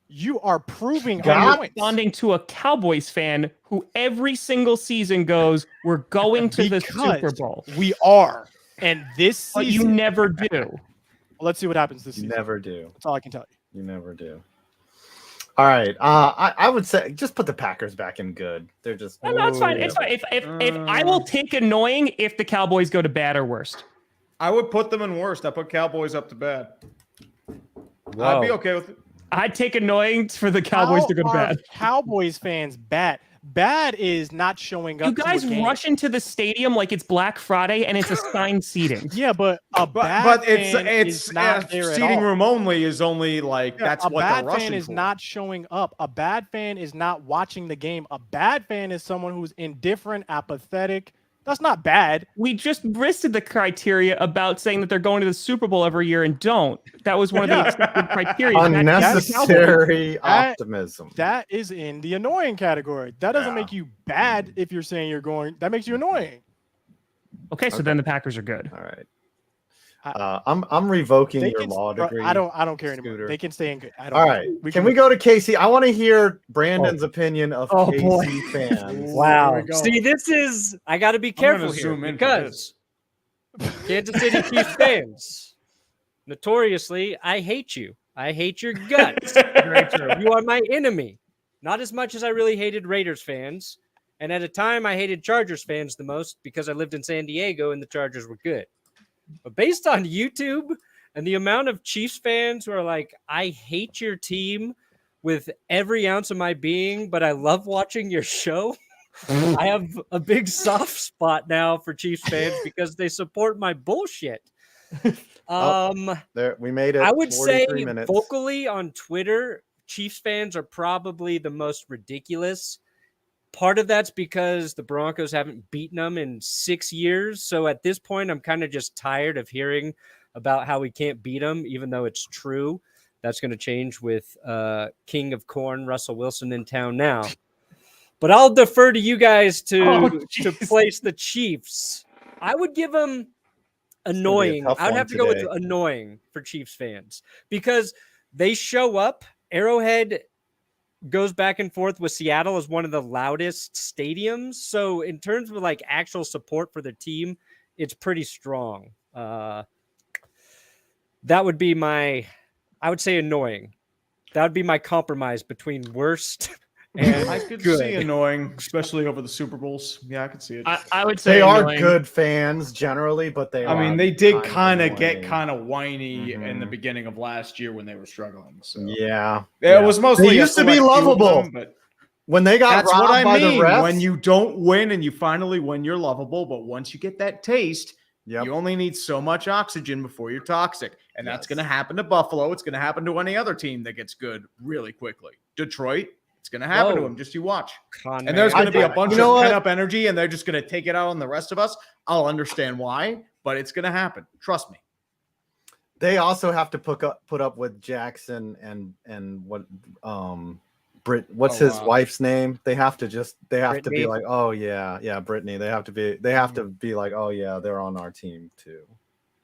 You are proving God. our I'm points. responding to a Cowboys fan who every single season goes, "We're going to the Because Super Bowl," We are. And this but you season, never do. let's see what happens this you season. never do. That's all I can tell you. You never do. All right. I would say just put the Packers back in good. They're just No, it's fine. It's fine. If I will take annoying if the Cowboys go to bad or worst. I would put them in worst. I put Cowboys up to bad. Whoa. I'd be okay with it. I'd take annoying for the Cowboys How to go to are bad. Cowboys fans bad. Bad is not showing up. You guys to a game. rush into the stadium like it's Black Friday and it's assigned seating. Yeah, but a bad But fan it's is not there at seating all. room only is only like Yeah, that's a what bad they're rushing fan is for. not showing up. A bad fan is not watching the game. A bad fan is someone who's indifferent, apathetic. That's not bad. We just listed the criteria about saying that they're going to the Super Bowl every year and don't. That was one of the Yeah. accepted criteria. That's the Cowboys. unnecessary optimism. That is in the annoying category. That doesn't Yeah. make you bad if you're saying you're going. That makes you annoying. Okay, so then the Packers are good. All right. I'm revoking They your can- law bro, degree. I don't care anymore. Scooter. They can stay in good. I don't All care. right. Can we go to Casey? I want to hear Brandon's opinion of Oh, KC boy. fans. Wow. Here we go. See, this is I got to be gonna careful here zoom in for because Kansas City Chiefs fans, notoriously, I hate you. I hate your guts. Very true. You are my enemy. Not as much as I really hated Raiders fans, and at a time I hated Chargers fans the most because I lived in San Diego and the Chargers were good. But based on YouTube and the amount of Chiefs fans who are like, I hate your team with every ounce of my being, but I love watching your show. I have a big soft spot now for Chiefs fans because they support my bullshit. There, we made it. I would say 43 minutes. vocally on Twitter, Chiefs fans are probably the most ridiculous. Part of that's because the Broncos haven't beaten them in 6 years. So at this point, I'm kind of just tired of hearing about how we can't beat them, even though it's true. That's going to change with King of Corn, Russell Wilson, in town now. But I'll defer to you guys to place the Chiefs. I would give them annoying. tough I would one have to go with today. annoying for Chiefs fans because they show up. Arrowhead goes back and forth with Seattle as one of the loudest stadiums. So in terms of like actual support for the team, it's pretty strong. That would be I would say annoying. That would be my compromise between worst and I could good. see annoying, especially over the Super Bowls. Yeah, I could see it. I would say They are annoying. good fans generally, but they I are. mean, they did kind of get annoying. kind of whiny in the Mhm. beginning of last year when they were struggling. So Yeah. it was mostly They a used to be select few of lovable. them, but When they got that's robbed what I by mean. the refs, When you don't win and you finally win, you're lovable. But once you get that taste, Yep. You only need so much oxygen before you're toxic. And that's Yes. going to happen to Buffalo. It's going to happen to any other team that gets good really quickly. Detroit, it's going to happen to them. Just you watch. Con And there's man. going to be a bunch You know of what? pent-up energy, and they're just going to take it out on the rest of us. I'll understand why, but it's going to happen. Trust me. They also have to put up with Jackson and what what's his wife's name? They have to to be Brittany. like, oh yeah, Brittany. They have to be like, oh yeah, they're on our team too.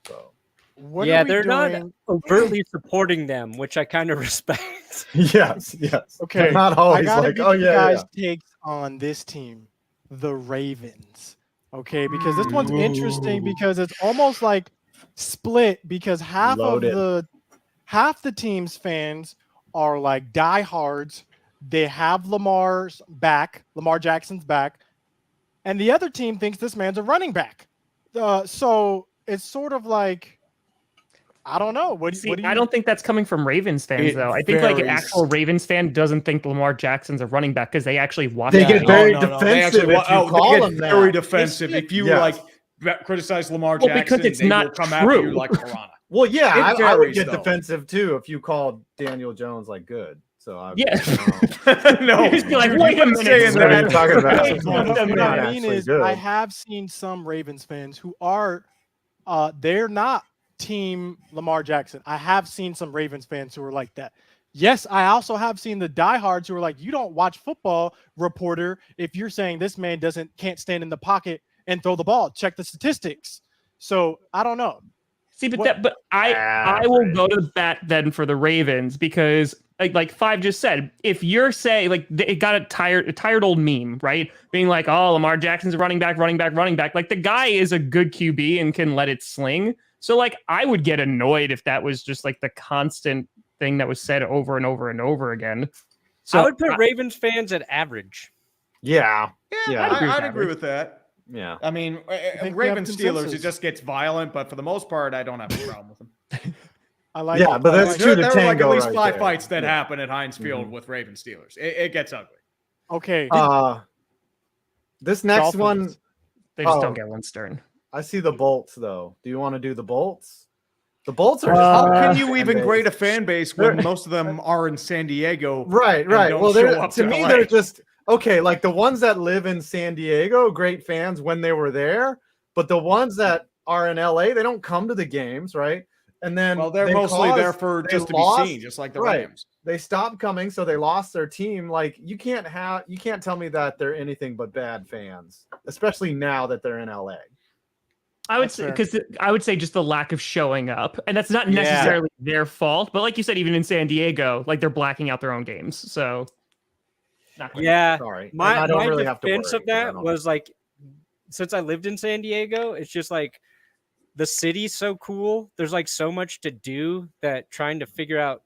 So What yeah, are we they're not doing? overtly supporting them, which I kind of respect. yes. Okay, They're not I always gotta like, get oh you yeah, guys' takes on this team, the Ravens. Okay, because this one's interesting because it's almost like split because Loaded. half the team's fans are like diehards. They have Lamar Jackson's back, and the other team thinks this man's a running back. So it's sort of like, I don't know. What do you? I don't think that's coming from Ravens fans, It though. I think like an varies. actual Ravens fan doesn't think Lamar Jackson's a running back because they actually watch They him. get very They defensive actually, if you they call get them very that. defensive. If you Yes. criticize Lamar Well, because Jackson, it's they not will come after you true. like piranha. Well, yeah, It I would varies, get though. defensive too if you called Daniel Jones like good. So I Yeah. No, You'd just be like, dude, wait you a weren't minute, saying sir. What are you that. talking about? Wait a He's minute. What not I mean actually is, good. I have seen some Ravens fans who are, they're not team Lamar Jackson. I have seen some Ravens fans who are like that. Yes, I also have seen the diehards who are like, you don't watch football, reporter, if you're saying this man can't stand in the pocket and throw the ball. Check the statistics. So I don't know. See, but I will go to the bat then for the Ravens because like Five just said, if you're saying like it got a tired old meme, right? Being like, oh, Lamar Jackson's a running back. Like the guy is a good QB and can let it sling. So like I would get annoyed if that was just like the constant thing that was said over and over and over again. So I would put Ravens fans at average. Yeah. I'd agree with that. Yeah. I mean, think we have Ravens Steelers, it consensus. just gets violent, but for the most part, I don't have a problem with them. I like Yeah, it. but I that's like true it. to There were like at tango least right 5 there. fights that Yeah. happen at Heinz Field with Ravens Steelers. It gets ugly. Okay. This next Dolphins. one, they just Oh. don't get one stern. I see the Bolts though. Do you want to do the Bolts? The Bolts are How just can a you fan even base. grade a fan base when They're- most of them are in San Diego? Right. and don't Well, show up to to me, LA? they're just okay. Like the ones that live in San Diego, great fans when they were there. But the ones that are in LA, they don't come to the games, right? And then Well, they're they mostly there caused- for they just to lost- be seen, just like the right. Rams. They stopped coming, so they lost their team. Like you can't tell me that they're anything but bad fans, especially now that they're in LA. I would That's say fair. because I would say just the lack of showing up, and that's not Yeah. necessarily their fault. But like you said, even in San Diego, like they're blacking out their own games, so not quite. Yeah. Sorry, My I don't my really have to defense worry, of 'cause I that don't- was like, since I lived in San Diego, it's just like the city's so cool. There's like so much to do that trying to figure out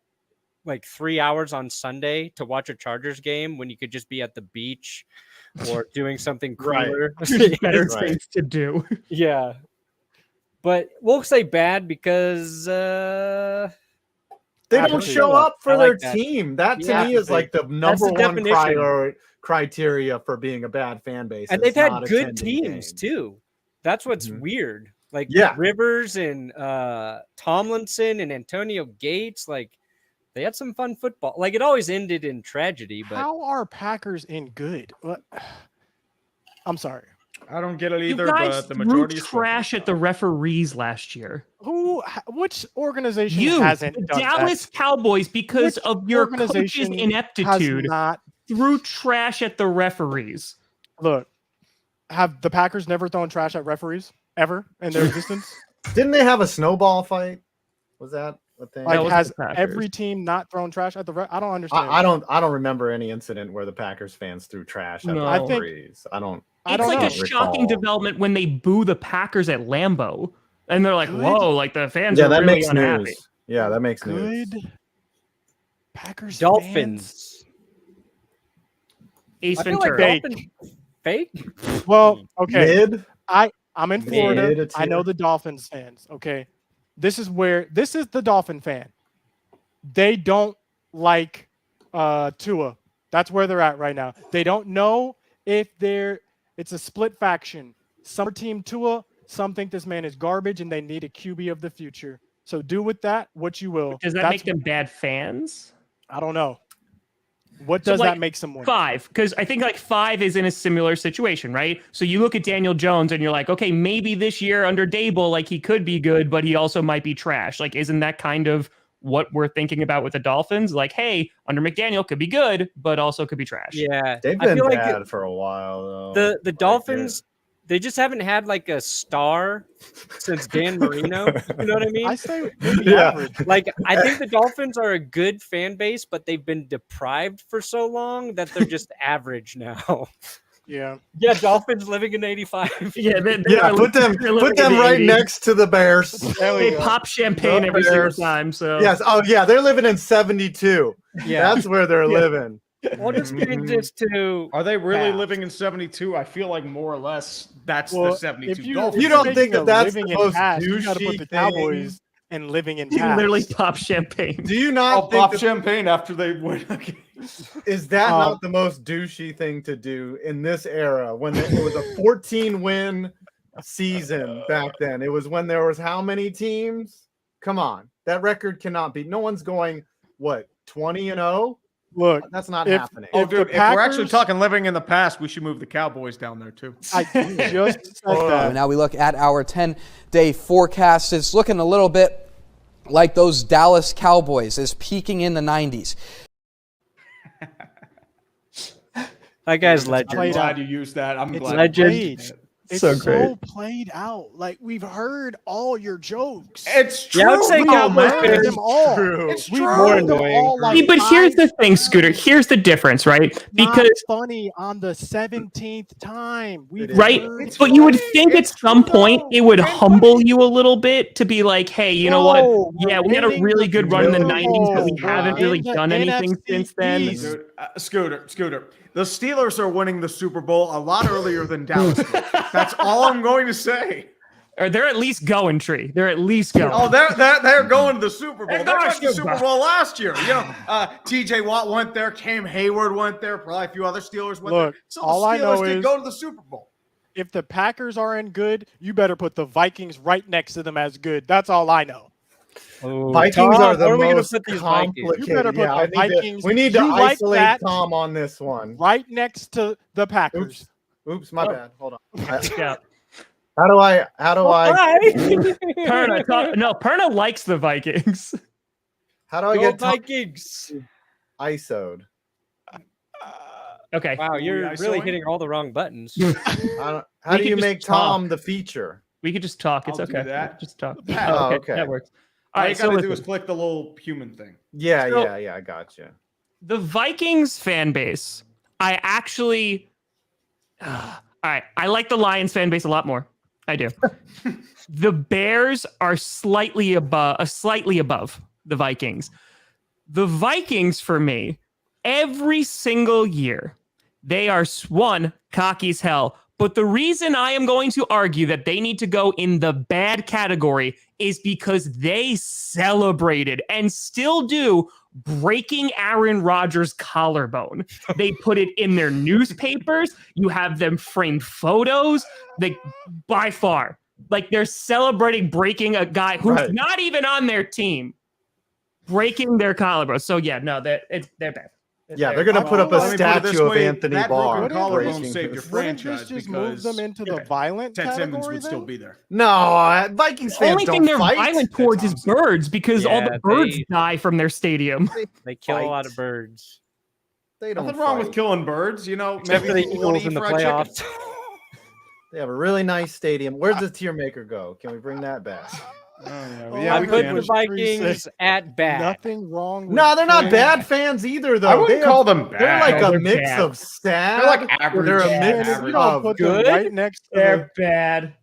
like 3 hours on Sunday to watch a Chargers game when you could just be at the beach or doing something Right. cooler. There's better Right. things to do. Yeah. But we'll say bad because They don't apathy. show up for I their like that. team. That to Yeah, me is like the number the one definition. criteria for being a bad fan base. and is they've had not good attending teams games. too. That's what's Mhm. weird. Like Yeah. Rivers and Tomlinson and Antonio Gates, like they had some fun football. Like it always ended in tragedy, but How are Packers in good? What? I'm sorry. I don't get it You either, guys but the threw majority is trash at the referees last year. Which organization You, hasn't the done Dallas Cowboys, because Which of your coach's organization that? Has ineptitude, not. threw trash at the referees. Look, have the Packers never thrown trash at referees ever in their existence? Didn't they have a snowball fight? Was that a thing? Like, wasn't has the Packers. every team not thrown trash at the? I don't understand. I don't remember any incident where the Packers fans threw trash at No. the I think- referees. I don't. I It's don't like know. a shocking recall. development when they boo the Packers at Lambeau. And they're like, Good. whoa, like the fans Yeah, are that really makes unhappy. news. Yeah, that makes news. Good Packers fans? Dolphins. Ace I feel like Ventura. Dolphins fake. Well, okay. Mid. I'm in Florida. Mid I know tier. the Dolphins fans. Okay, this is the Dolphin fan. They don't like Tua. That's where they're at right now. They don't know if it's a split faction. Some are team Tua, Some think this man is garbage and they need a QB of the future. So do with that what you will. Does that make them bad fans? I don't know. What does that make someone? 5, because I think like 5 is in a similar situation, right? So you look at Daniel Jones and you're like, okay, maybe this year under Dable, like he could be good, but he also might be trash. Like, isn't that kind of what we're thinking about with the Dolphins? Like, hey, under McDaniel could be good, but also could be trash. Yeah, They've been bad for a while though. The Dolphins, they just haven't had like a star since Dan Marino. You know what I mean? I say maybe average. Like, I think the Dolphins are a good fan base, but they've been deprived for so long that they're just average now. Yeah. Yeah, Dolphins living in 85. Yeah, put them right next to the Bears. They pop champagne every single time. So yes, oh yeah, they're living in 72. Yeah, that's where they're living. We'll just change this to. Are they really living in 72? I feel like more or less that's the 72. You don't think that's the most you got to put the Cowboys and living in you past. literally pop champagne. Do you not think pop champagne after they win? Is that not the most douchey thing to do in this era when it was a 14-win season back then? It was when there was how many teams? Come on, that record cannot be. No one's going 20-0. Look, that's not happening. If we're actually talking living in the past, we should move the Cowboys down there too. I just said that. Now we look at our 10-day forecast. It's looking a little bit like those Dallas Cowboys is peaking in the 90s. That guy's legend. I'm glad you used that. I'm glad. Legend. It's so so played out. Like, we've heard all your jokes. It's true. Yeah, I would say Cowboys fans. them all. True. We've More heard them annoying. all. Like, But here's the thing, Scooter. Here's the difference, right? not Because funny on the 17th time. right, but you would think at some point it would humble you a little bit to be like, hey, you know what? Yeah, we had a really good run in the 90s, but we haven't really done anything since then. Dude, Scooter. The Steelers are winning the Super Bowl a lot earlier than Dallas did. That's all I'm going to say. Or they're at least going, Tree. They're at least going. Oh, they're going to the Super Bowl. They They're went to the Super Super Bowl last year. You know, T.J. Watt went there. Cam Hayward went there. Probably a few other Steelers went there. So the all I know Steelers did is go to the Super Bowl. if the Packers aren't good, you better put the Vikings right next to them as good. That's all I know. Vikings Tom, are the where are we gonna most put these Vikings? complicated. You better put the Vikings. We need to You like isolate that? Tom on this one. Right next to the Packers. Oops, my bad. Hold on. Yeah. How do I? Perna likes the Vikings. How do I Go get Tom Vikings. ISO'd? Okay. Wow, you're ISOing? really hitting all the wrong buttons. How We do can you just make talk. Tom the feature? We could just talk. It's I'll do okay. that. Just talk. Oh, okay. That works. All All you right, got to so do is listen. click the little human thing. Yeah, So- I got you. The Vikings fan base, I actually, all right, I like the Lions fan base a lot more. I do. The Bears are slightly above the Vikings. The Vikings, for me, every single year, they are cocky as hell. But the reason I am going to argue that they need to go in the bad category is because they celebrated and still do breaking Aaron Rodgers' collarbone. They put it in their newspapers. You have them framed photos. By far, like they're celebrating breaking a guy who's not even on their team, breaking their collarbone. So yeah, no, they're bad. They're going to put up a statue of Anthony Barr. Collarbone saved your Wouldn't franchise this just move them into the violent Ted category Simmons would then? still be there. No, Vikings The fans only thing don't they're fight. violent towards is birds because all the Yeah, birds they- die from their stadium. They kill a Fight. lot of birds. They don't Nothing wrong fight. with killing birds, you know. Except for the people wanna Eagles eat in the fried chicken. playoffs. They have a really nice stadium. Where's the tier maker go? Can we bring that back? I we put can. the Vikings at bad. Nothing wrong with No, they're not putting- bad fans either, though. I wouldn't They call have- them bad. They're like No, a they're mix bad. of sad. They're like average. They're a Man, mix if you don't put them good. right next to the bad.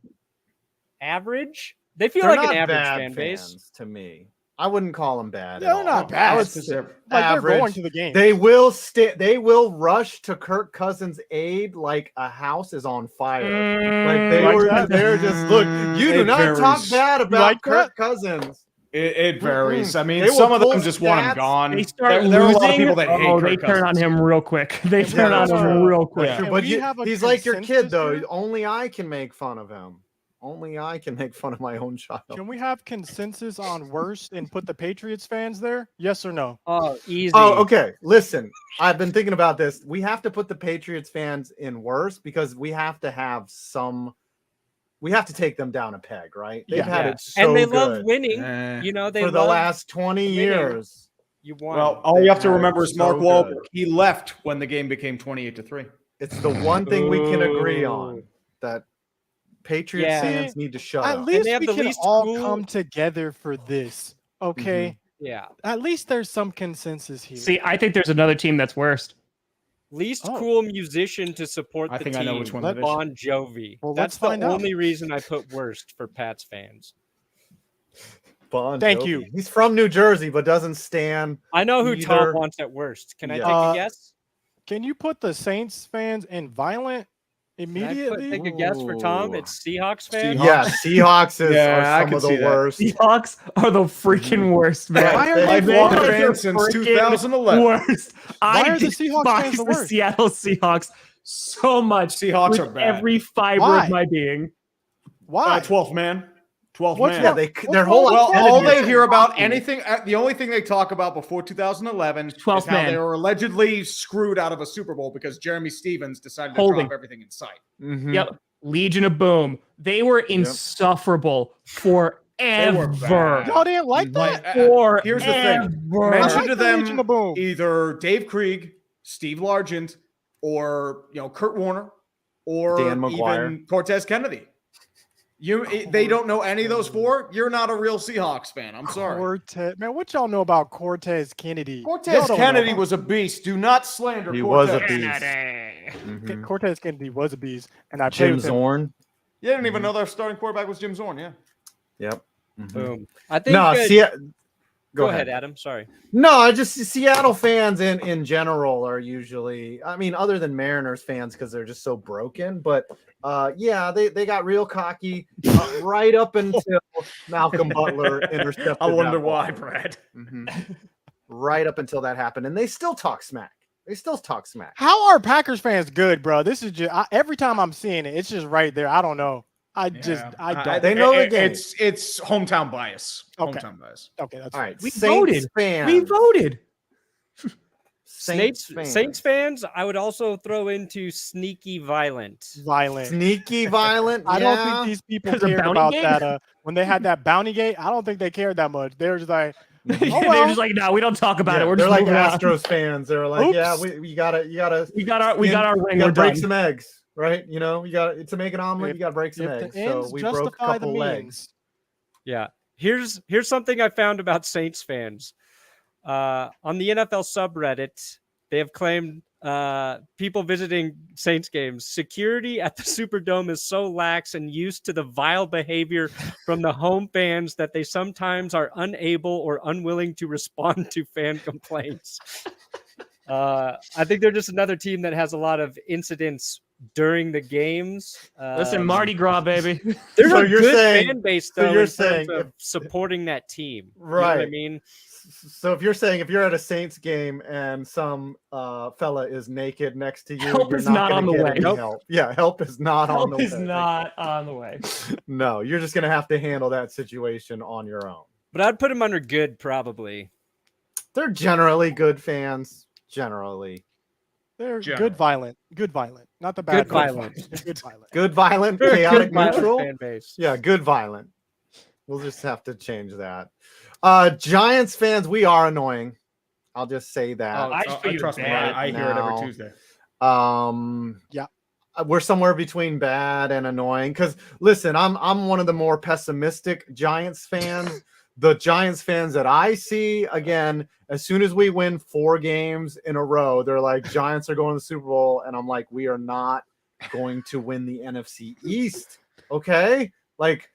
Average? They feel They're like an not average bad fan base. fans to me. I wouldn't call them bad. They're at all. not bad. I would Because say they're- like they're going average. to the game. They will They will rush to Kirk Cousins' aid like a house is on fire. Like they like were. that? They're just look. You do It not varies. talk bad about like Kirk Cousins. It varies. I mean, They will some of them pull just want him stats. gone. They start there losing. are a lot of people that hate they Kirk turn on Cousins. him real quick. They turn on that's him true. real quick. Yeah. True, Can but we have a he's like your kid, consensus though. here? Only I can make fun of him. Only I can make fun of my own child. Can we have consensus on worst and put the Patriots fans there? Yes or no? Oh, easy. Oh, okay. Listen, I've been thinking about this. We have to put the Patriots fans in worst because we have to have some. We have to take them down a peg, right? They've had it so and they good love winning. You know, they for the love last 20 winning. years. You won. Well, all you have to They've remember had is Mark so Wahlberg. good. He left when the game became 28-3. It's the one thing we can agree on Ooh. that Patriots Yeah. fans need to shut At up. least they have we the can least all cool- come together for this, okay? Yeah. At least there's some consensus here. See, I think there's another team that's worst. Least Oh. cool musician to support I the think team. I know which one that is. Bon Jovi. Well, That's let's the find out. only reason I put worst for Pats fans. Bon Thank Jovi. you. He's from New Jersey, but doesn't stand. I know who Tom Either- wants at worst. Can I Yeah. take a guess? Can you put the Saints fans in violent Can I immediately? take a guess for Tom? Ooh. It's Seahawks fans. Seahawks. Yeah, Seahawks Yeah, I are some can of the see that. worst. Seahawks are the freaking worst, man. Why are they Lifelong the fans since 2011. Worst. Why I are the Seahawks fans despise the the worst? Seattle Seahawks so much. Seahawks with are bad. every fiber Why? of my being. Why? 12th man. 12th What's man. Yeah, wrong? their What's whole wrong with Well, Kennedy? all they hear about hockey. anything, the only thing they talk about before 2011 12th is how man. they were allegedly screwed out of a Super Bowl because Jeremy Stevens decided to Holding. drop everything in sight. Mhm. Yep. Legion of Boom. They were insufferable forever. bad. Y'all didn't like that? Like, here's the thing. I Mention like to the Legion them of Boom. either Dave Krieg, Steve Largent, or Kurt Warner, or Dan McGuire. even Cortez Kennedy. They don't know any of those four. You're not a real Seahawks fan. I'm sorry. Cortez, man, what y'all know about Cortez Kennedy? Y'all Cortez don't know Kennedy about- was a beast. Do not slander He was Cortez. a beast. Kennedy. Mhm. Cortez Kennedy was a beast, and I played Jim with him. Zorn. You didn't even know their starting quarterback was Jim Zorn, yeah. Yep. Mhm. Boom. I think. No, Go ahead, Adam. Sorry. No, I just Seattle fans in general are usually, I mean, other than Mariners fans because they're just so broken. But yeah, they got real cocky right up until Malcolm Butler intercepted. I wonder that ball. why, Brad. Mhm. Right up until that happened, and they still talk smack. They still talk smack. How are Packers fans good, bro? This is just every time I'm seeing it, it's just right there. I don't know. I don't. They know the game. It's hometown bias. Okay. Hometown bias. Okay, that's All right, We Saints voted. fans. We voted. Saints fans, I would also throw into sneaky violent. violent. Sneaky violent. I don't yeah. think these people 'Cause of cared Bounty about Gate? that. When they had that bounty gate, I don't think they cared that much. They were just like, They're well. just like, no, we don't talk about Yeah, it. We're they're just like moving on. Astros fans. They're like, yeah, Oops. you gotta We got our ring. You We're gotta break done. some eggs, right? You know, you got to make an omelet. If- You gotta break some if eggs. the So ends we broke a justify the couple means. legs. Yeah. Here's something I found about Saints fans. On the NFL subreddit, they have claimed people visiting Saints games, security at the Superdome is so lax and used to the vile behavior from the home fans that they sometimes are unable or unwilling to respond to fan complaints. I think they're just another team that has a lot of incidents during the games. Listen, Mardi Gras, baby. There's So a you're good saying- fan base so though. you're in terms saying of if- supporting that team, You know what I Right. mean, So if you're saying if you're at a Saints game and some fella is naked next to you, Help you're is not not gonna on the get way. any Nope. help. Yeah, help is not on Help the is way. not on the way. No, you're just gonna have to handle that situation on your own. but I'd put them under good probably. They're generally good fans. Generally, They're General. good violent, not the bad Good violent. They're good violent. good violent, They're a chaotic good violent neutral. fan base. Yeah, good violent. We'll just have to change that. Giants fans, we are annoying. I'll just say that. I just put you trust me. bad I hear it now. every Tuesday. Yeah. We're somewhere between bad and annoying. Because listen, I'm one of the more pessimistic Giants fans. The Giants fans that I see, again, as soon as we win 4 games in a row, they're like, Giants are going to the Super Bowl, and I'm like, we are not going to win the NFC East. Okay, like,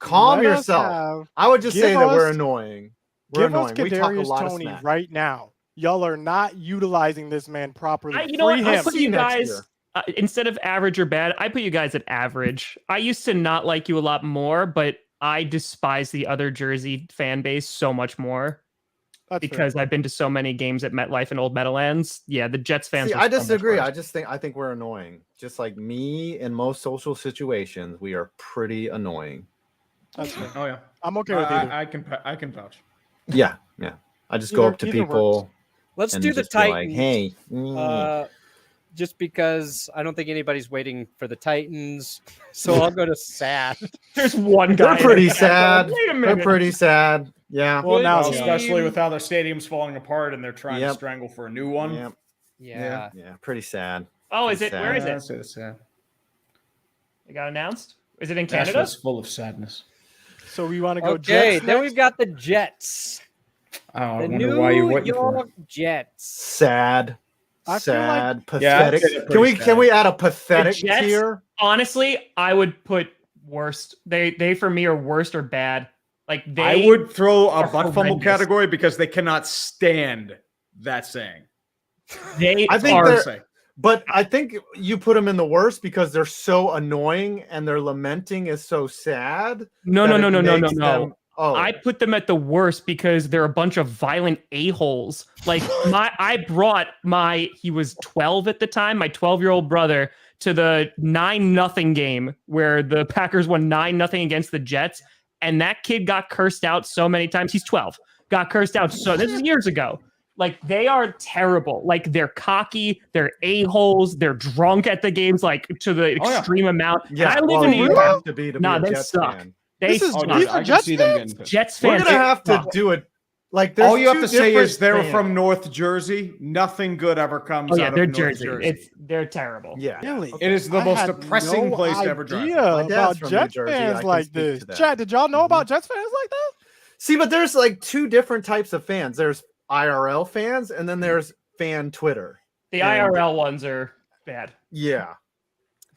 calm Let us yourself. have- I would just give say that we're us- annoying. We're Give us annoying. We talk a Kadarius lot of Toney smack. right now. Y'all are not utilizing this man properly. You know what? Free I'll him. put See you next guys year. instead of average or bad. I put you guys at average. I used to not like you a lot more, but I despise the other Jersey fan base so much more. because I've been to so many games at MetLife and Old Meadowlands. Yeah, the Jets fans. See, are I so much disagree. worse. I think we're annoying. Just like me in most social situations, we are pretty annoying. That's fair. Oh yeah, I'm okay with either. I can vouch. Yeah. I just go up to Either people. works. Let's and do the just be like, Titans. hey. Just because I don't think anybody's waiting for the Titans, so I'll go to sad. There's one guy. They're pretty sad. Wait a They're minute. pretty sad. Yeah. Well, now Good especially team. with how their stadium's falling apart and they're trying to Yep. strangle for a new one. Yep. Yeah. Yeah. Pretty sad. Oh, is it? Sad. Where is it? That's it. Sad. It got announced. Is it in Canada? Nashville's full of sadness. So we want to go Okay, Jets then next? we've got the Jets. Oh, I The wonder New why you waiting for York it. Jets. Sad. I feel like- Sad. Yeah, I'd Pathetic. say they're Can we pretty sad. add a pathetic Jets? tier? Honestly, I would put worst. They for me are worst or bad. Like they I would throw a are butt fumble horrendous. category because they cannot stand that saying. They I think are they're- Say. But I think you put them in the worst because they're so annoying and their lamenting is so sad. no. Oh, I put them at the worst because they're a bunch of violent a-holes. Like I brought he was 12 at the time, my 12-year-old brother to the 9-0 game where the Packers won 9-0 against the Jets. And that kid got cursed out so many times. He's 12, got cursed out. So this is years ago. Like they are terrible. Like they're cocky, they're a-holes, they're drunk at the games, like to the extreme amount. yeah. And I live well, in New you York. have to be to Nah, be a they Jets suck. fan. They This is- suck. these are Jets fans? Jets We're fans. gonna have to suck. do it. Like there's All you have two to say is different they're fans. from North Jersey. Nothing good ever comes Oh yeah, out they're of North Jersey. Jersey. They're terrible. Yeah. Really? It is the I most had depressing no place to ever drive. idea My dad's about from New Jets Jersey. I fans can like speak this. to that. Chad, did y'all know about Jets fans like that? See, but there's like two different types of fans. There's IRL fans, and then there's fan Twitter. The And- IRL ones are bad. Yeah.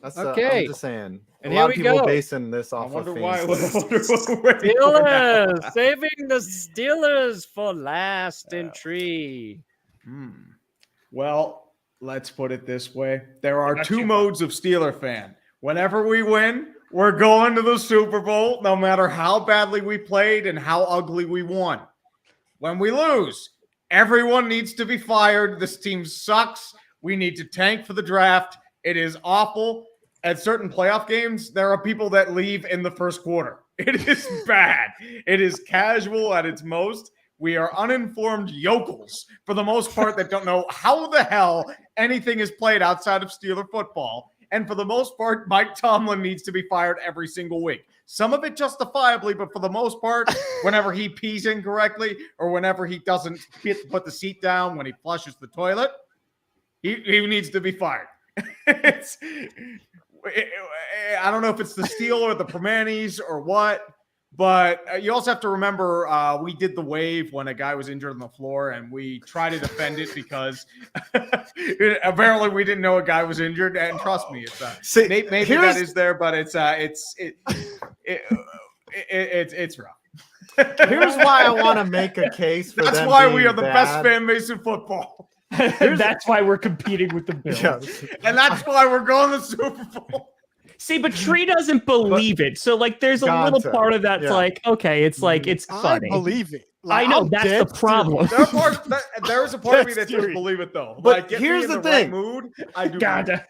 That's Okay. I'm just saying. And a here lot of we people go. basing this I off wonder of why. fans. Steelers, saving the Steelers for last in tree. Well, let's put it this way. There are got two you. modes of Steeler fan. Whenever we win, we're going to the Super Bowl, no matter how badly we played and how ugly we won. When we lose, everyone needs to be fired. This team sucks. We need to tank for the draft. It is awful. At certain playoff games, there are people that leave in the first quarter. It is bad. It is casual at its most. We are uninformed yokels, for the most part, that don't know how the hell anything is played outside of Steeler football. And for the most part, Mike Tomlin needs to be fired every single week. Some of it justifiably, but for the most part, whenever he pees incorrectly or whenever he doesn't put the seat down when he flushes the toilet, he needs to be fired. I don't know if it's the Steel or the Permanis or what, but you also have to remember we did the wave when a guy was injured on the floor, and we try to defend it because apparently we didn't know a guy was injured. And trust me, it's See, maybe here's- that is there, but it's rough. Here's why I want to make a case for That's them why we being are the best bad. fan base in football, That's why we're competing with the Bills. Yeah. and that's why we're going to the Super Bowl. See, but Tree doesn't believe it. So like there's a little Gotcha. part of that's Yeah. like, okay, it's like it's I funny. believe it. I know, I'm that's dead the problem. There is a part of me that That's doesn't serious. believe it though. But Like, get here's me in the right thing. mood. I do. God,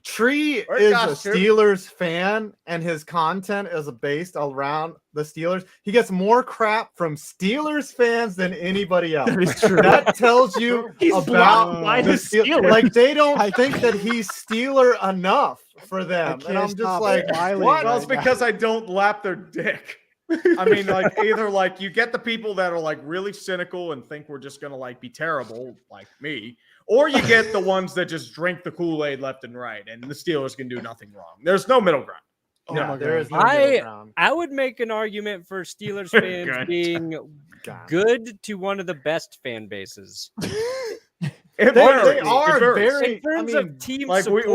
Tree Or is a gosh, dude. Steelers fan, and his content is based around the Steelers. He gets more crap from Steelers fans than anybody else. that is true. That tells you He's about blocked by the Steel- Steelers. Like they don't I think that he's Steeler enough for them, can't and I'm just stop like, smiling what? Well, it's right now. because I don't lap their dick. I mean, like either like you get the people that are like really cynical and think we're just gonna like be terrible, like me, or you get the ones that just drink the Kool-Aid left and right, and the Steelers can do nothing wrong. There's no middle ground. Oh No, my there God. is no middle ground. I would make an argument for Steelers fans Good. being God. good to one of the best fan bases. It They varies. It are varies. very. In terms I mean, of team like support,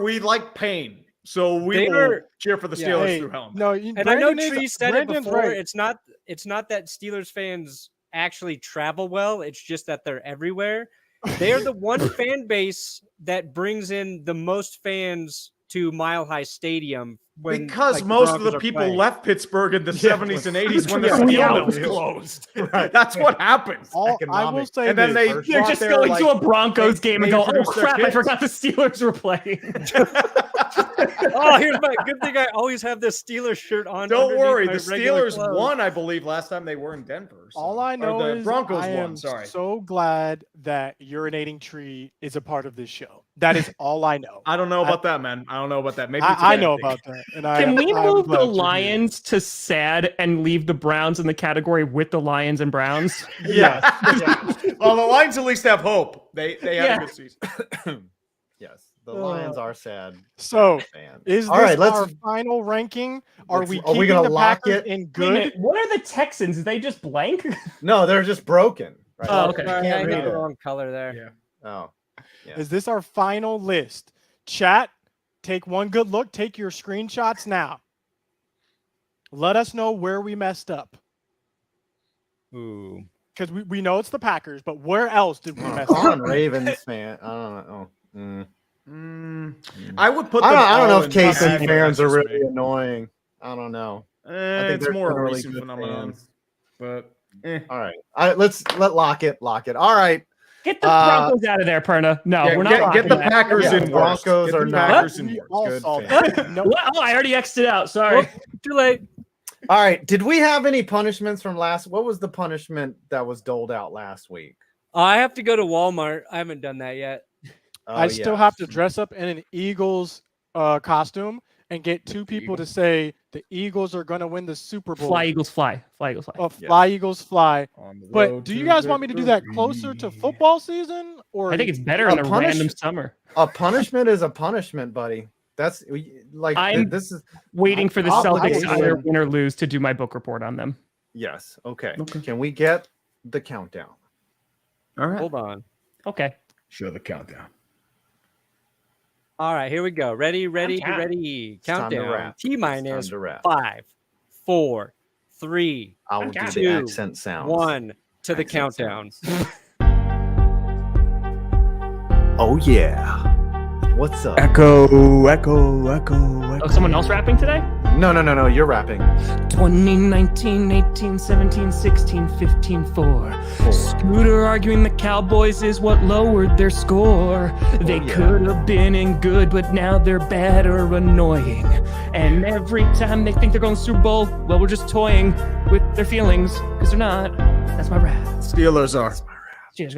we like pain, so we They will are- cheer for the Yeah. Steelers Hey, through hell. no, and I know Brandon is- Tree said it Brandon's before. right. It's not that Steelers fans actually travel well. It's just that they're everywhere. They are the one fan base that brings in the most fans to Mile High Stadium when Because like, most of Broncos the are people playing. left Pittsburgh in the 70s and 80s when the Yeah, steel yeah, mill it was was closed. Right. That's what happens. I will Economic. say And then this. they They're bought just their, going like, to a Broncos game and they go, oh introduced their crap, I kids." forgot the Steelers were playing. Oh, here's my good thing. I always have this Steelers shirt on. Don't underneath worry, my the regular Steelers clothes. won, I believe, last time they were in Denver. So. All I Or know the is Broncos I am won. Sorry, so glad that Urinating Tree is a part of this show. That is all I know. I don't know about that, man. I don't know about that. Maybe it's a I bad know thing. about that. And Can we I'm move glad the you're here. Lions to sad and leave the Browns in the category with the Lions and Browns? Yeah. Well, the Lions at least have hope. They had Yeah. a good season. Yes, the Lions are sad. So, fans. is All this right, let's. our final ranking? Are we Are we keeping gonna the lock Packers it? in Wait a good? minute, what are the Texans? Are they just blank? No, they're just broken. Right? Oh, okay. You Sorry, I can't got read the it. wrong color there. Yeah. Oh, yeah. Is this our final list? Chat, take one good look. Take your screenshots now. Let us know where we messed up. Ooh. Because we know it's the Packers, but where else did we mess Come up? on, Ravens fan. I don't know. I would put them I don't know all if in KC tag, fans are that's just really me. annoying. I don't know. I think It's they're more a generally recent good phenomenon. fans. But All right. Let's lock it. Lock it. All right. Get the Broncos out of there, Perna. No, yeah, we're not get locking the that. Packers Yeah, in the worst. Broncos Get are the not- Packers in We worst. all Good saw fan. that. No, Well, I already X'd it out. Sorry. Too late. All right. Did we have any punishments from last? What was the punishment that was doled out last week? I have to go to Walmart. I haven't done that yet. I still have to dress up in an Eagles costume and get two people to say the Eagles are going to win the Super Bowl. Fly, Eagles, fly. Fly, Eagles, fly. Oh, fly, Eagles, fly. On the But road do you to guys want me to do that closer to victory. football season? Or I think it's better A in a punish- random summer. A punishment is a punishment, buddy. That's like I'm- this is Waiting for the I'll- Celtics I'll- either win or lose to do my book report on them. yes. Okay. Okay. Can we get the countdown? All right. Hold on. Okay. Show the countdown. All right, here we go. Ready. time to Countdown. wrap. T It's minus time to wrap. 5, 4, 3, I will do the Two, accent sounds. 1 to the Accent countdown. sounds. Oh yeah. What's up? Echo. Oh, someone else rapping today? No. You're rapping. 2019, 18, 17, 16, 15, 4. Scooter arguing the Cowboys is what lowered their score. They yeah. could have been in good, but now they're bad or annoying. And every time they think they're going to the Super Bowl, well, we're just toying with their feelings, because they're not. That's my rap. Steelers are. Cheers.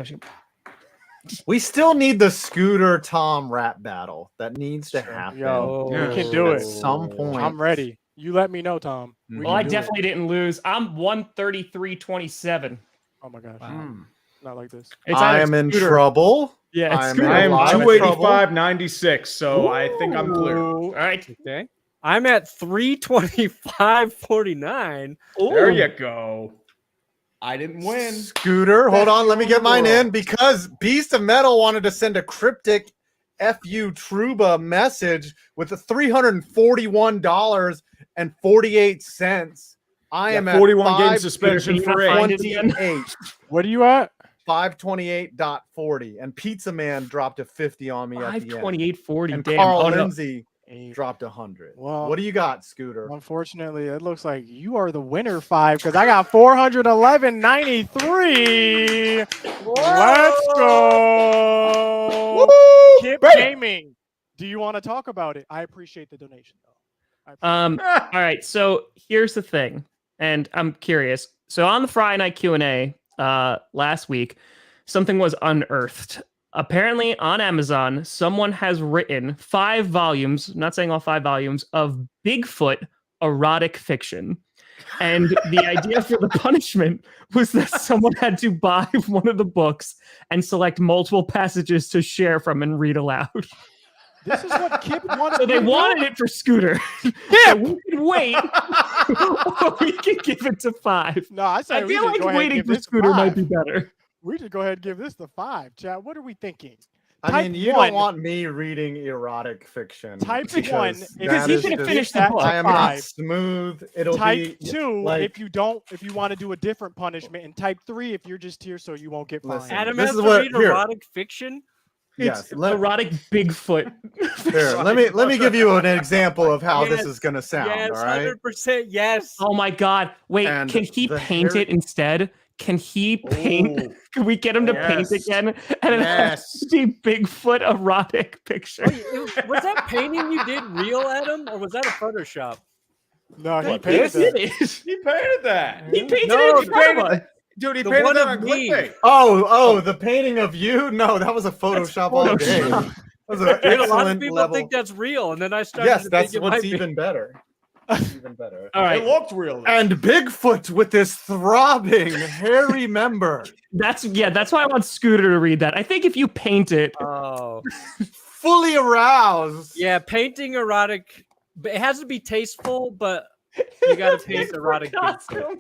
We still need the Scooter Tom rap battle. That needs to happen. Yo, Yeah. we can do At it. some point. I'm ready. You let me know, Tom. We Well, can I do it. definitely didn't lose. I'm 133-27. Oh my gosh. Hmm. Not like this. It's I either am in Scooter- trouble. Yeah, it's I am Scooter. I am lot of 285.96, so I think I'm clear. All right. Okay. I'm at 325.49. There you go. I didn't win. Scooter, hold on. Let me get mine in because Beast of Metal wanted to send a cryptic FU Truba message with a $341.48. I am at 41 game suspension for Find eight. it again. 528. What are you at? 528.40. And Pizza Man dropped a 50 on me at the end. 528.40. And Damn. Carl Oh, no. Lindsay Eight. dropped 100. Well, What do you got, Scooter? Unfortunately, it looks like you are the winner, 5, because I got 411.93. Let's go. Kip Gaming. Do you want to talk about it? I appreciate the donation, though. All right. So here's the thing, and I'm curious. So on the Friday Night Q&A last week, something was unearthed. Apparently on Amazon, someone has written 5 volumes, not saying all 5 volumes, of Bigfoot erotic fiction. And the idea for the punishment was that someone had to buy one of the books and select multiple passages to share from and read aloud. This is what Kip wanted. So they you to do? wanted it for Scooter. So we could wait, or we could give it to 5. No, I said I we feel should like go ahead and waiting give for this Scooter might 5. be better. We should go ahead and give this the 5, Chad. What are we thinking? I mean, Type you 1. don't want me reading erotic fiction. Type because 1 Because that he is couldn't just- finish the that book. I am not 5. smooth. It'll Type be 2 like- if you want to do a different punishment, and type 3 if you're just here so you won't get fined. Listen, Adam this has is to what- read here. erotic fiction. Yes. Erotic Bigfoot. Here, let me give you an example of how this is going to sound. Yes, all right. 100%. Yes. Oh my God! Wait, And can he the paint hair- it instead? Can he paint? Ooh. Can we get him to paint Yes. again? And it has to be Bigfoot erotic picture. Wait, was that painting you did real, Adam, or was that a Photoshop? No, he What, painted this? that. It is. He painted that. He painted No, it in he front of painted us. Dude, he The painted one that of on me. Clickbait. Oh, the painting of you? No, that was a Photoshop all day. Photoshop. That was an Dude, a lot of excellent people level. think that's real, and then I started Yes, to that's think it what's might be. even better. Even better. All right, It looked real. And Bigfoot with this throbbing, hairy member, that's why I want Scooter to read that. I think if you paint it, Oh, fully aroused. yeah, painting erotic. But it has to be tasteful, but you got to paint erotic. Bigfoot. costume.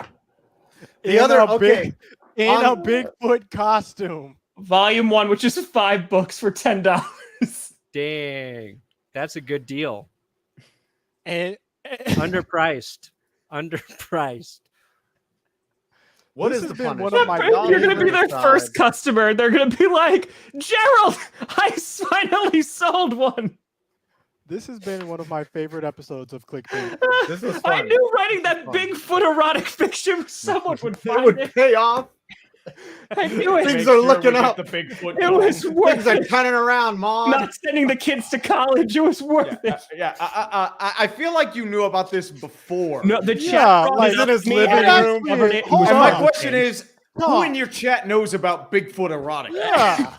The other, okay. In on- a Bigfoot costume. Volume 1, which is 5 books for $10. Dang, that's a good deal. And Underpriced. What This is has the been one punishment? of my Y'all You're gonna even be their decide. first customer. They're gonna be like, Gerald, I finally sold one. this has been one of my favorite episodes of Clickbait. This was I fun. knew writing that Fun. Bigfoot erotic fiction, someone would It find would it. pay off. I knew it. Things are looking up. The Bigfoot. It was worth Things are it. turning around, Mom. Not sending the kids to college. It was worth Yeah, it. I feel like you knew about this before. No, the chat Yeah, brought like it up in his to me living and I room. discovered it. Hold was And on. my on. question is, who Tom. in your chat knows about Bigfoot erotic? Yeah.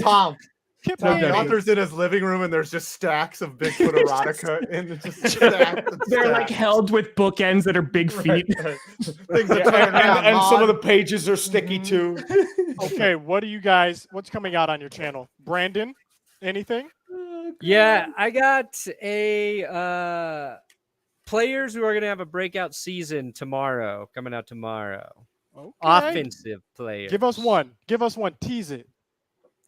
Tom. Kip Tom Hayes. Gunther's in his living room, and there's just stacks of Bigfoot erotica, and just stacks and They're like stacks. held with bookends that are big feet. Things are Yeah, turning around, and some of the Mom. pages are sticky too. Okay, what's coming out on your channel? Brandon, anything? Yeah, I got a players who are going to have a breakout season tomorrow, coming out tomorrow. Okay. Offensive players. Give us one. Tease it.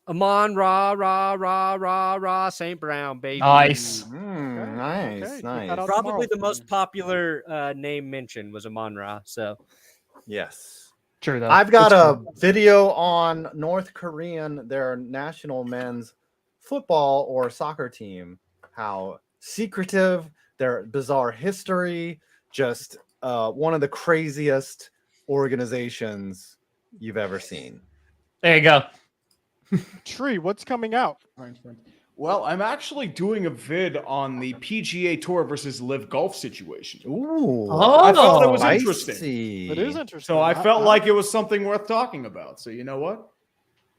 Amon Ra, St. Brown, baby. Nice. Nice, Okay, nice. keep that Probably tomorrow. the most popular name mentioned was Amon Ra. So Yes. True though. I've got It's a true. video on North Korean, their national men's football or soccer team, how secretive, their bizarre history, just one of the craziest organizations you've ever seen. There you go. Tree, what's coming out? Well, I'm actually doing a vid on the PGA Tour versus Live Golf situation. Ooh. Oh, I thought it was spicy. interesting. It is interesting. So I felt like it was something worth talking about. So you know what?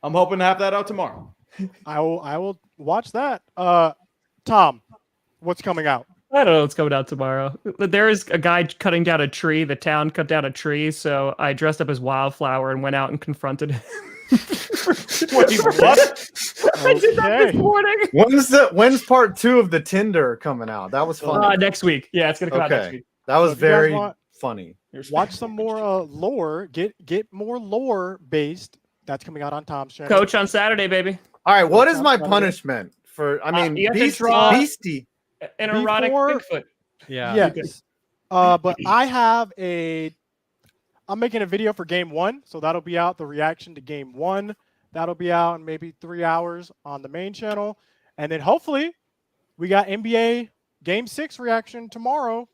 I'm hoping to have that out tomorrow. I will watch that. Tom, what's coming out? I don't know what's coming out tomorrow. There is a guy cutting down a tree. The town cut down a tree, so I dressed up as Wildflower and went out and confronted him. Wait, what? I did that this Okay. morning. When's part 2 of the Tinder coming out? That was funny. Next week. Yeah, it's gonna come out next Okay. week. That was So if you guys very want- funny. Watch some more lore. Get more lore based. That's coming out on Tom's channel. Coach on Saturday, baby. All right, what is Sounds my funny. punishment for? I mean, you have to beastie, draw- beastie. An erotic Before- Bigfoot. yeah. Yes. But I'm making a video for game 1, so that'll be out. The reaction to game 1, that'll be out in maybe 3 hours on the main channel, and then hopefully we got NBA game 6 reaction tomorrow,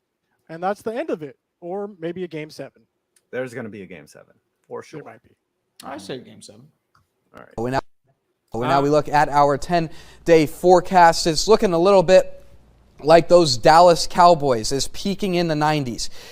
and that's the end of it, or maybe a game 7. There's going to be a game 7 for There sure. might be. I say game 7. All right. Now we look at our 10-day forecast. It's looking a little bit like those Dallas Cowboys is peaking in the 90s.